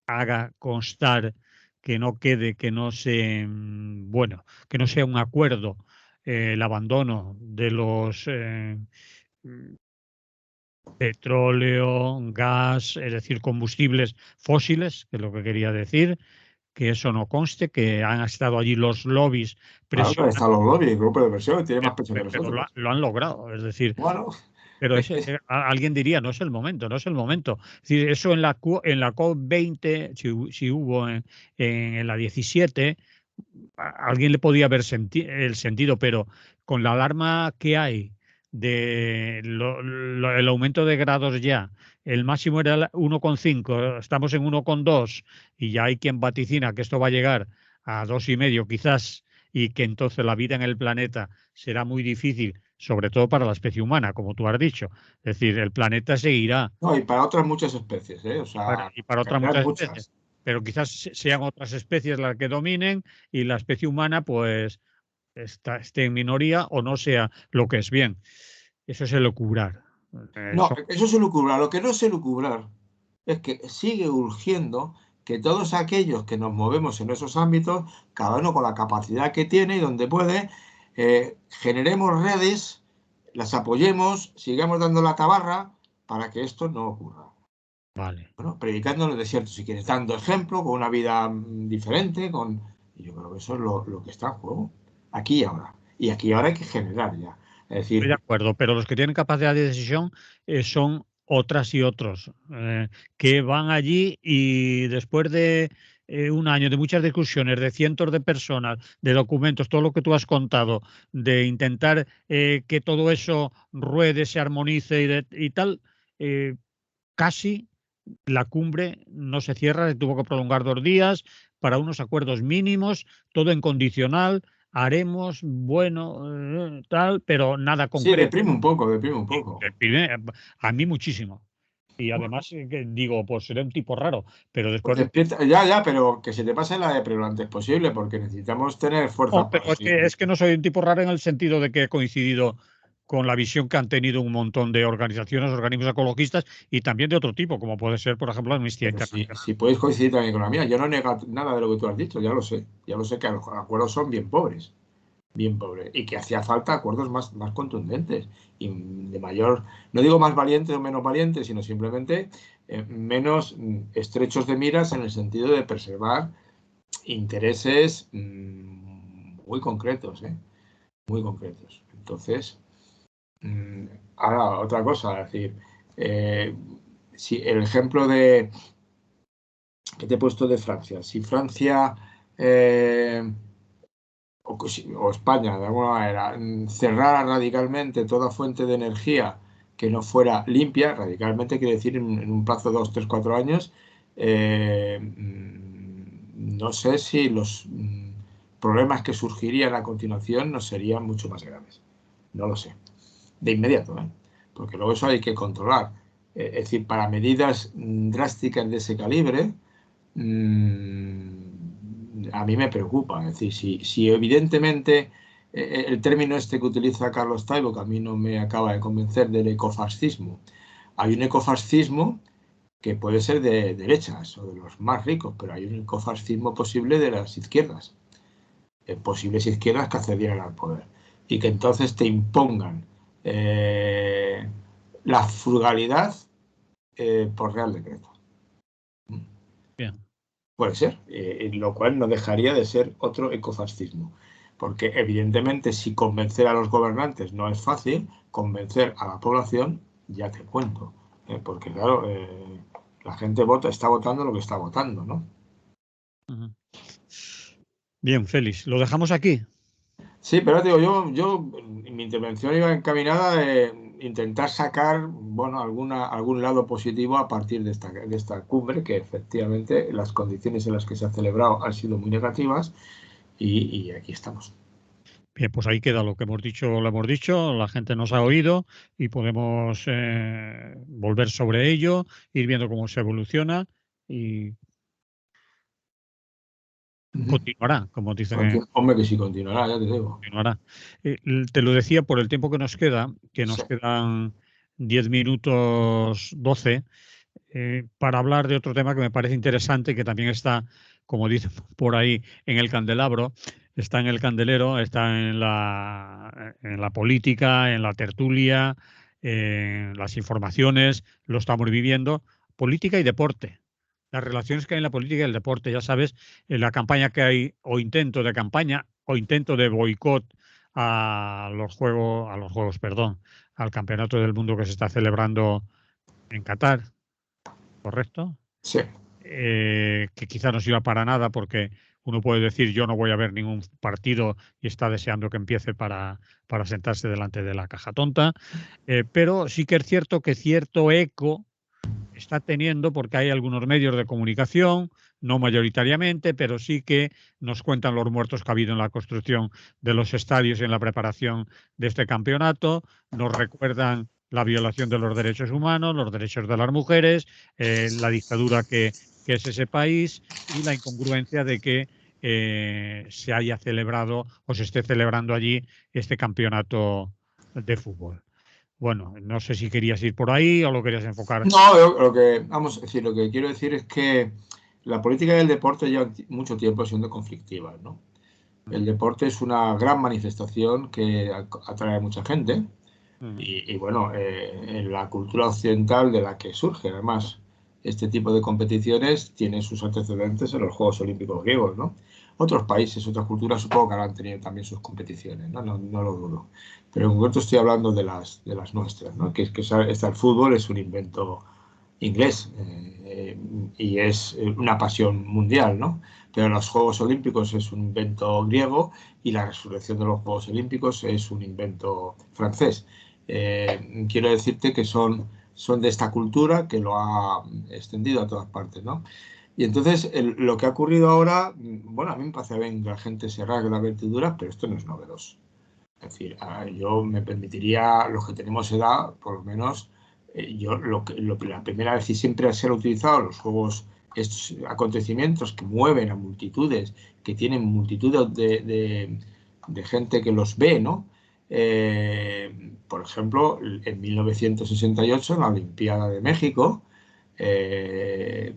haga constar, que no quede, que no se, bueno, que no sea un acuerdo el abandono de los mm, petróleo, gas, es decir, combustibles fósiles, que es lo que quería decir, que eso no conste, que han estado allí los lobbies Claro que presionando, están los lobbies, el grupo de presión, tiene más presión que pero nosotros. lo han logrado, es decir, Bueno, pero es que alguien diría, no es el momento, no es el momento. Es decir, eso en la COP20, si hubo en la 17, alguien le podía ver el sentido, pero con la alarma que hay de el aumento de grados ya, el máximo era 1,5, estamos en 1,2 y ya hay quien vaticina que esto va a llegar a 2,5 quizás y que entonces la vida en el planeta será muy difícil, sobre todo para la especie humana, como tú has dicho. Es decir, el planeta seguirá no, y para otras muchas especies, ¿eh? O sea, y para en otras general muchas especies. muchas. pero quizás sean otras especies las que dominen y la especie humana pues esté en minoría o no sea lo que es bien. Eso es elucubrar. No, eso es elucubrar. Lo que no es elucubrar es que sigue urgiendo que todos aquellos que nos movemos en esos ámbitos, cada uno con la capacidad que tiene y donde puede, generemos redes, las apoyemos, sigamos dando la tabarra para que esto no ocurra. Vale. Bueno, predicando en el desierto, si quieres, dando ejemplo, con una vida diferente, y yo creo que eso es lo que está en juego, aquí y ahora. Y aquí y ahora hay que generar ya. Es Estoy de decir, acuerdo, pero los que tienen capacidad de decisión son otras y otros, que van allí y después de un año de muchas discusiones, de cientos de personas, de documentos, todo lo que tú has contado, de intentar que todo eso ruede, se armonice y tal, casi la cumbre no se cierra, se tuvo que prolongar 2 días para unos acuerdos mínimos, todo en condicional, haremos, bueno, tal, pero nada sí, concreto. deprime un Y poco. a mí muchísimo. Y Bueno, además que digo, pues seré un tipo raro, pero pues después de... despierta, ya, pero que se te pase la depre lo antes posible, porque necesitamos tener No, fuerza para pero seguir. es que no soy un tipo raro en el sentido de que he coincidido con la visión que han tenido un montón de organizaciones, organismos ecologistas y también de otro tipo, como puede ser, por ejemplo, Amnistía Pero Internacional. si puedes coincidir también con la mía, yo no niego nada de lo que tú has dicho, ya lo sé que los acuerdos son bien pobres, y que hacía falta acuerdos más contundentes y de mayor, no digo más valientes o menos valientes, sino simplemente menos estrechos de miras en el sentido de preservar intereses muy concretos, muy concretos. Entonces, mm, ahora otra cosa, es decir, eh, si el ejemplo que te he puesto de Francia, si Francia eh, o España, de alguna manera, cerrara radicalmente toda fuente de energía que no fuera limpia, radicalmente quiere decir en un plazo de 2, 3, 4 años, no sé si los problemas que surgirían a continuación no serían mucho más graves. No lo sé. De inmediato, ¿eh? Porque luego eso hay que controlar. Es decir, para medidas drásticas de ese calibre, a mí me preocupa. Es decir, si evidentemente el término este que utiliza Carlos Taibo, que a mí no me acaba de convencer del ecofascismo, hay un ecofascismo que puede ser de derechas o de los más ricos, pero hay un ecofascismo posible de las izquierdas, posibles izquierdas que accedieran al poder y que entonces te impongan eh, la frugalidad por real decreto. Bien. Puede ser, lo cual no dejaría de ser otro ecofascismo. Porque evidentemente si convencer a los gobernantes no es fácil, convencer a la población ya te cuento. Porque claro, la gente está votando lo que está votando, ¿no? Ujú. Bien, Félix, ¿lo dejamos aquí? Sí, pero te digo, mi intervención iba encaminada de intentar sacar, bueno, algún lado positivo a partir de esta cumbre, que efectivamente las condiciones en las que se ha celebrado han sido muy negativas y aquí estamos. Bien, pues ahí queda lo que hemos dicho, lo hemos dicho, la gente nos ha oído y podemos volver sobre ello, ir viendo cómo se evoluciona y Ujú. continuará, como dicen, Hombre, que sí continuará, ya te digo. continuará. Te lo decía por el tiempo que nos queda, que Sí. nos quedan 10 minutos 12, para hablar de otro tema que me parece interesante, que también está, como dicen por ahí, en el candelabro, está en el candelero, está en la política, en la tertulia, en las informaciones, lo estamos viviendo, política y deporte. Las relaciones que hay en la política y el deporte, ya sabes, en la campaña que hay, o intento de campaña, o intento de boicot a los juegos, perdón, al campeonato del mundo que se está celebrando en Qatar, ¿correcto? Sí. Que quizá no sirva para nada porque uno puede decir yo no voy a ver ningún partido y está deseando que empiece para sentarse delante de la caja tonta, pero sí que es cierto que cierto eco está teniendo porque hay algunos medios de comunicación, no mayoritariamente, pero sí que nos cuentan los muertos que ha habido en la construcción de los estadios y en la preparación de este campeonato, nos recuerdan la violación de los derechos humanos, los derechos de las mujeres, la dictadura que que es ese país, y la incongruencia de que se haya celebrado o se esté celebrando allí este campeonato de fútbol. Bueno, no sé si querías ir por ahí o lo querías enfocar. No, vamos a decir, lo que quiero decir es que la política del deporte lleva mucho tiempo siendo conflictiva, ¿no? El deporte es una gran manifestación que atrae a mucha gente y bueno, en la cultura occidental de la que surge, además, este tipo de competiciones tiene sus antecedentes en los Juegos Olímpicos griegos, ¿no? Otros países, otras culturas, supongo que habrán tenido también sus competiciones, ¿no? No lo dudo. Pero en concreto estoy hablando de las nuestras, ¿no? Que es que el fútbol es un invento inglés y es una pasión mundial, ¿no? Pero los Juegos Olímpicos es un invento griego y la resurrección de los Juegos Olímpicos es un invento francés. Quiero decirte que son de esta cultura que lo ha extendido a todas partes, ¿no? Y entonces lo que ha ocurrido ahora, bueno, a mí me parece bien que la gente se rasgue las vestiduras, pero esto no es novedoso. Es decir, yo me permitiría, los que tenemos edad, por lo menos, yo la primera vez y siempre se han utilizado los juegos, estos acontecimientos que mueven a multitudes, que tienen multitud de gente que los ve, ¿no? Por ejemplo, en 1968, en la Olimpiada de México, 3-2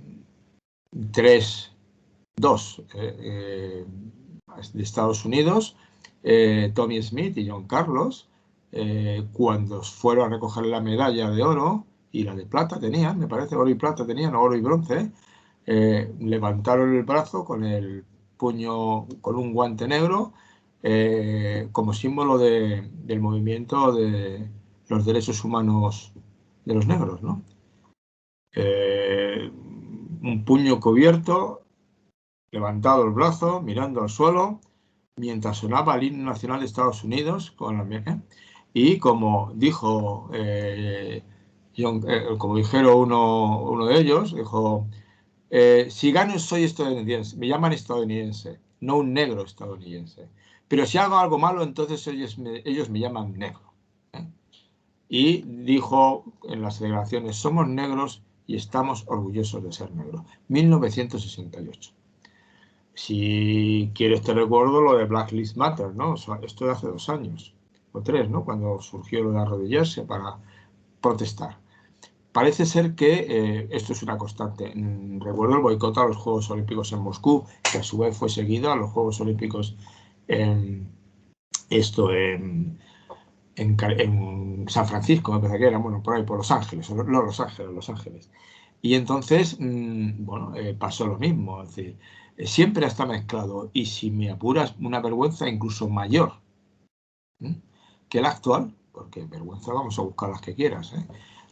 de Estados Unidos, Tommy Smith y John Carlos, cuando fueron a recoger la medalla de oro y la de plata tenían, me parece, oro y plata tenían, oro y bronce, levantaron el brazo con el puño, con un guante negro, como símbolo del movimiento de los derechos humanos de los negros, ¿no? Un puño cubierto, levantado el brazo, mirando al suelo, mientras sonaba el himno nacional de Estados Unidos, y como dijo, como dijeron uno de ellos, dijo, si gano soy estadounidense, me llaman estadounidense, no un negro estadounidense, pero si hago algo malo, entonces ellos me llaman negro. Y dijo en las celebraciones, somos negros y estamos orgullosos de ser negros. 1968. Si quieres te recuerdo lo de Black Lives Matter, ¿no? O sea, esto de hace 2 años o 3, ¿no? Cuando surgió lo de arrodillarse para protestar. Parece ser que esto es una constante. Recuerdo el boicot a los Juegos Olímpicos en Moscú, que a su vez fue seguido a los Juegos Olímpicos en San Francisco, me parece que era, bueno, por ahí, por Los Ángeles, no Los Ángeles. Y entonces, bueno, pasó lo mismo, es decir, siempre está mezclado y si me apuras una vergüenza incluso mayor que la actual, porque vergüenza vamos a buscar las que quieras,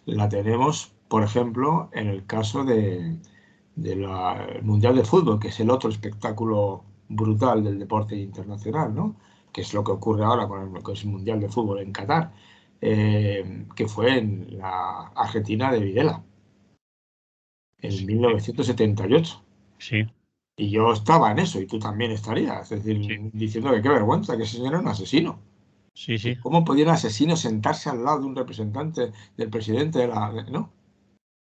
la tenemos, por ejemplo, en el caso del Mundial de Fútbol, que es el otro espectáculo brutal del deporte internacional, ¿no? Que es lo que ocurre ahora con el Mundial de Fútbol en Qatar, que fue en la Argentina de Videla, en 1978. Sí. Y yo estaba en eso, y tú también estarías, es decir, Sí, diciendo que qué vergüenza, que ese señor era un asesino. sí, sí. ¿Cómo podía un asesino sentarse al lado de un representante del presidente de la... No,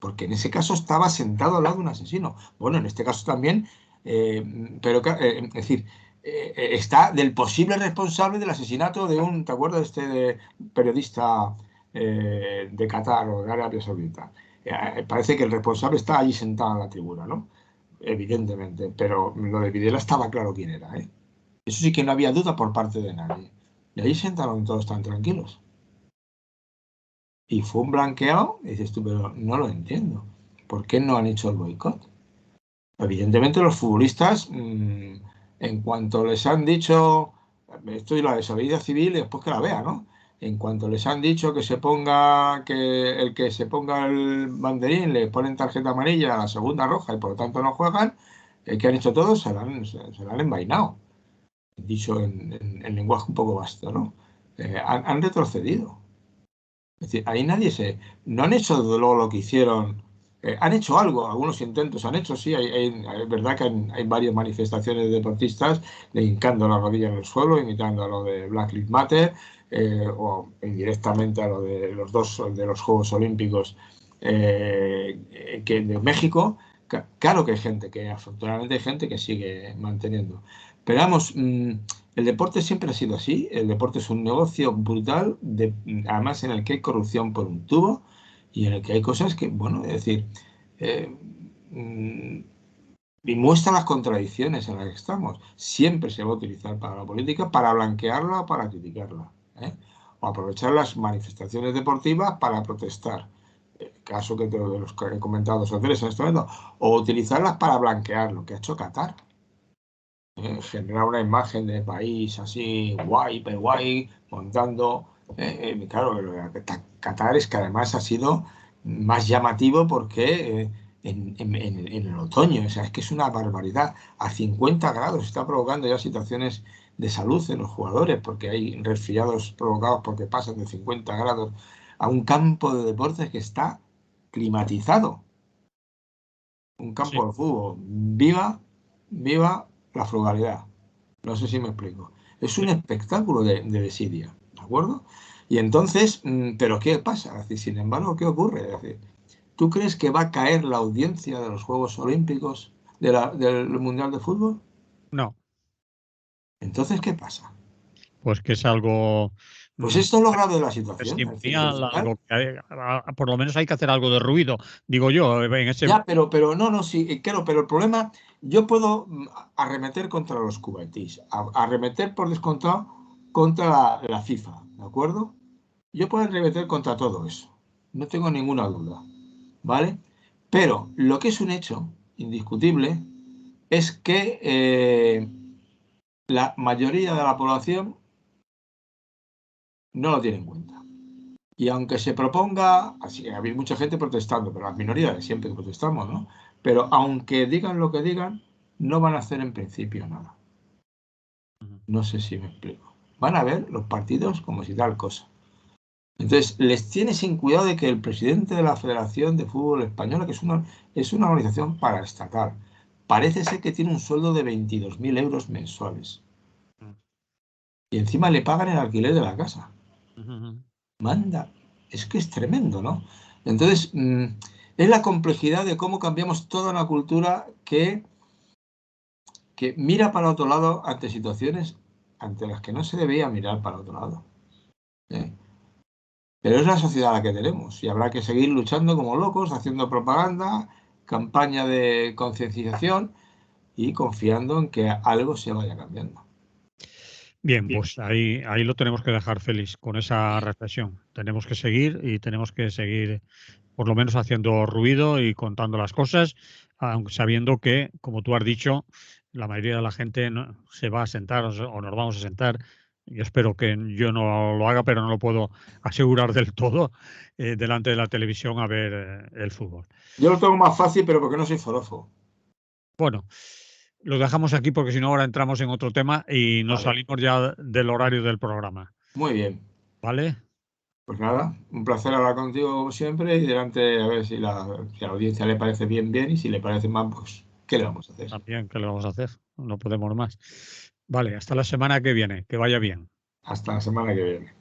porque en ese caso estaba sentado al lado de un asesino. Bueno, en este caso también, pero es decir, está del posible responsable del asesinato de un, ¿te acuerdas de periodista de Qatar o de Arabia Saudita? Parece que el responsable está allí sentado en la tribuna, ¿no? Evidentemente, pero lo de Videla estaba claro quién era, ¿eh? Eso sí que no había duda por parte de nadie. Y ahí sentaron todos tan tranquilos. Y fue un blanqueado, y dices tú, pero no lo entiendo. ¿Por qué no han hecho el boicot? Evidentemente los futbolistas, en cuanto les han dicho, esto es la desobediencia civil y después que la vea, ¿no? En cuanto les han dicho que se ponga, que el que se ponga el banderín le ponen tarjeta amarilla a la segunda roja y por lo tanto no juegan, ¿qué han hecho todos? Se la han envainado. Dicho en lenguaje un poco vasto, ¿no? Han retrocedido. Es decir, ahí no han hecho luego lo que hicieron, han hecho algo, algunos intentos han hecho, sí, es verdad que hay varias manifestaciones de deportistas de hincando la rodilla en el suelo, imitando a lo de Black Lives Matter, o indirectamente a lo de los dos de los Juegos Olímpicos de México, Claro que hay gente, que afortunadamente hay gente que sigue manteniendo. Pero vamos, el deporte siempre ha sido así. El deporte es un negocio brutal, además en el que hay corrupción por un tubo y en el que hay cosas que, bueno, es decir, eh, y muestra las contradicciones en las que estamos. Siempre se va a utilizar para la política, para blanquearla o para criticarla, ¿eh? O aprovechar las manifestaciones deportivas para protestar. El caso de los que he comentado dos o tres en este momento. O utilizarlas para blanquear lo que ha hecho Qatar. Generar una imagen de país así guay, pero guay, montando. Claro, Qatar es que además ha sido más llamativo porque en el otoño, o sea, es que es una barbaridad. A 50 grados está provocando ya situaciones de salud en los jugadores, porque hay resfriados provocados porque pasan de 50 grados a un campo de deportes que está climatizado. Un campo Sí. de fútbol. Viva, viva la frugalidad. No sé si me explico. Es un espectáculo de desidia, ¿de acuerdo? Y entonces, ¿pero qué pasa? Es decir, sin embargo, ¿qué ocurre? Es decir, ¿tú crees que va a caer la audiencia de los Juegos Olímpicos del Mundial de Fútbol? No, Entonces, ¿qué pasa? pues que es algo Pues mm, esto es lo grave de la situación. Es decir, que al testimonial, final, algo que por lo menos hay que hacer algo de ruido, digo yo, en ese. ya, pero no, sí, claro, pero el problema, yo puedo arremeter contra los cubatíes, arremeter por descontado contra la FIFA, ¿de acuerdo? Yo puedo arremeter contra todo eso, no tengo ninguna duda, ¿vale? Pero lo que es un hecho indiscutible es que la mayoría de la población no lo tiene en cuenta. Y aunque se proponga, así que había mucha gente protestando, pero las minorías siempre protestamos, ¿no? Pero aunque digan lo que digan, no van a hacer en principio nada. No sé si me explico. Van a ver los partidos como si tal cosa. Entonces, les tiene sin cuidado de que el presidente de la Federación de Fútbol Española, que es una organización paraestatal, parece ser que tiene un sueldo de 22.000 euros mensuales. Y encima le pagan el alquiler de la casa. Manda, es que es tremendo, ¿no? Entonces, es la complejidad de cómo cambiamos toda una cultura que mira para otro lado ante situaciones ante las que no se debía mirar para otro lado, ¿eh? Pero es la sociedad la que tenemos y habrá que seguir luchando como locos, haciendo propaganda, campaña de concienciación y confiando en que algo se vaya cambiando. Bien, pues ahí lo tenemos que dejar, Félix, con esa reflexión. Tenemos que seguir y tenemos que seguir por lo menos haciendo ruido y contando las cosas, aunque sabiendo que, como tú has dicho, la mayoría de la gente se va a sentar o nos vamos a sentar. Yo espero que yo no lo haga, pero no lo puedo asegurar del todo delante de la televisión a ver el fútbol. Yo lo tengo más fácil, pero porque no soy forofo. Bueno, lo dejamos aquí porque si no ahora entramos en otro tema y nos Vale, salimos ya del horario del programa. muy bien. ¿Vale? Pues nada, un placer hablar contigo como siempre y delante a ver si a la audiencia le parece bien, bien y si le parece mal, pues ¿qué le vamos a hacer? También, ¿qué le vamos a hacer? No podemos más. Vale, hasta la semana que viene. Que vaya bien. Hasta la semana que viene.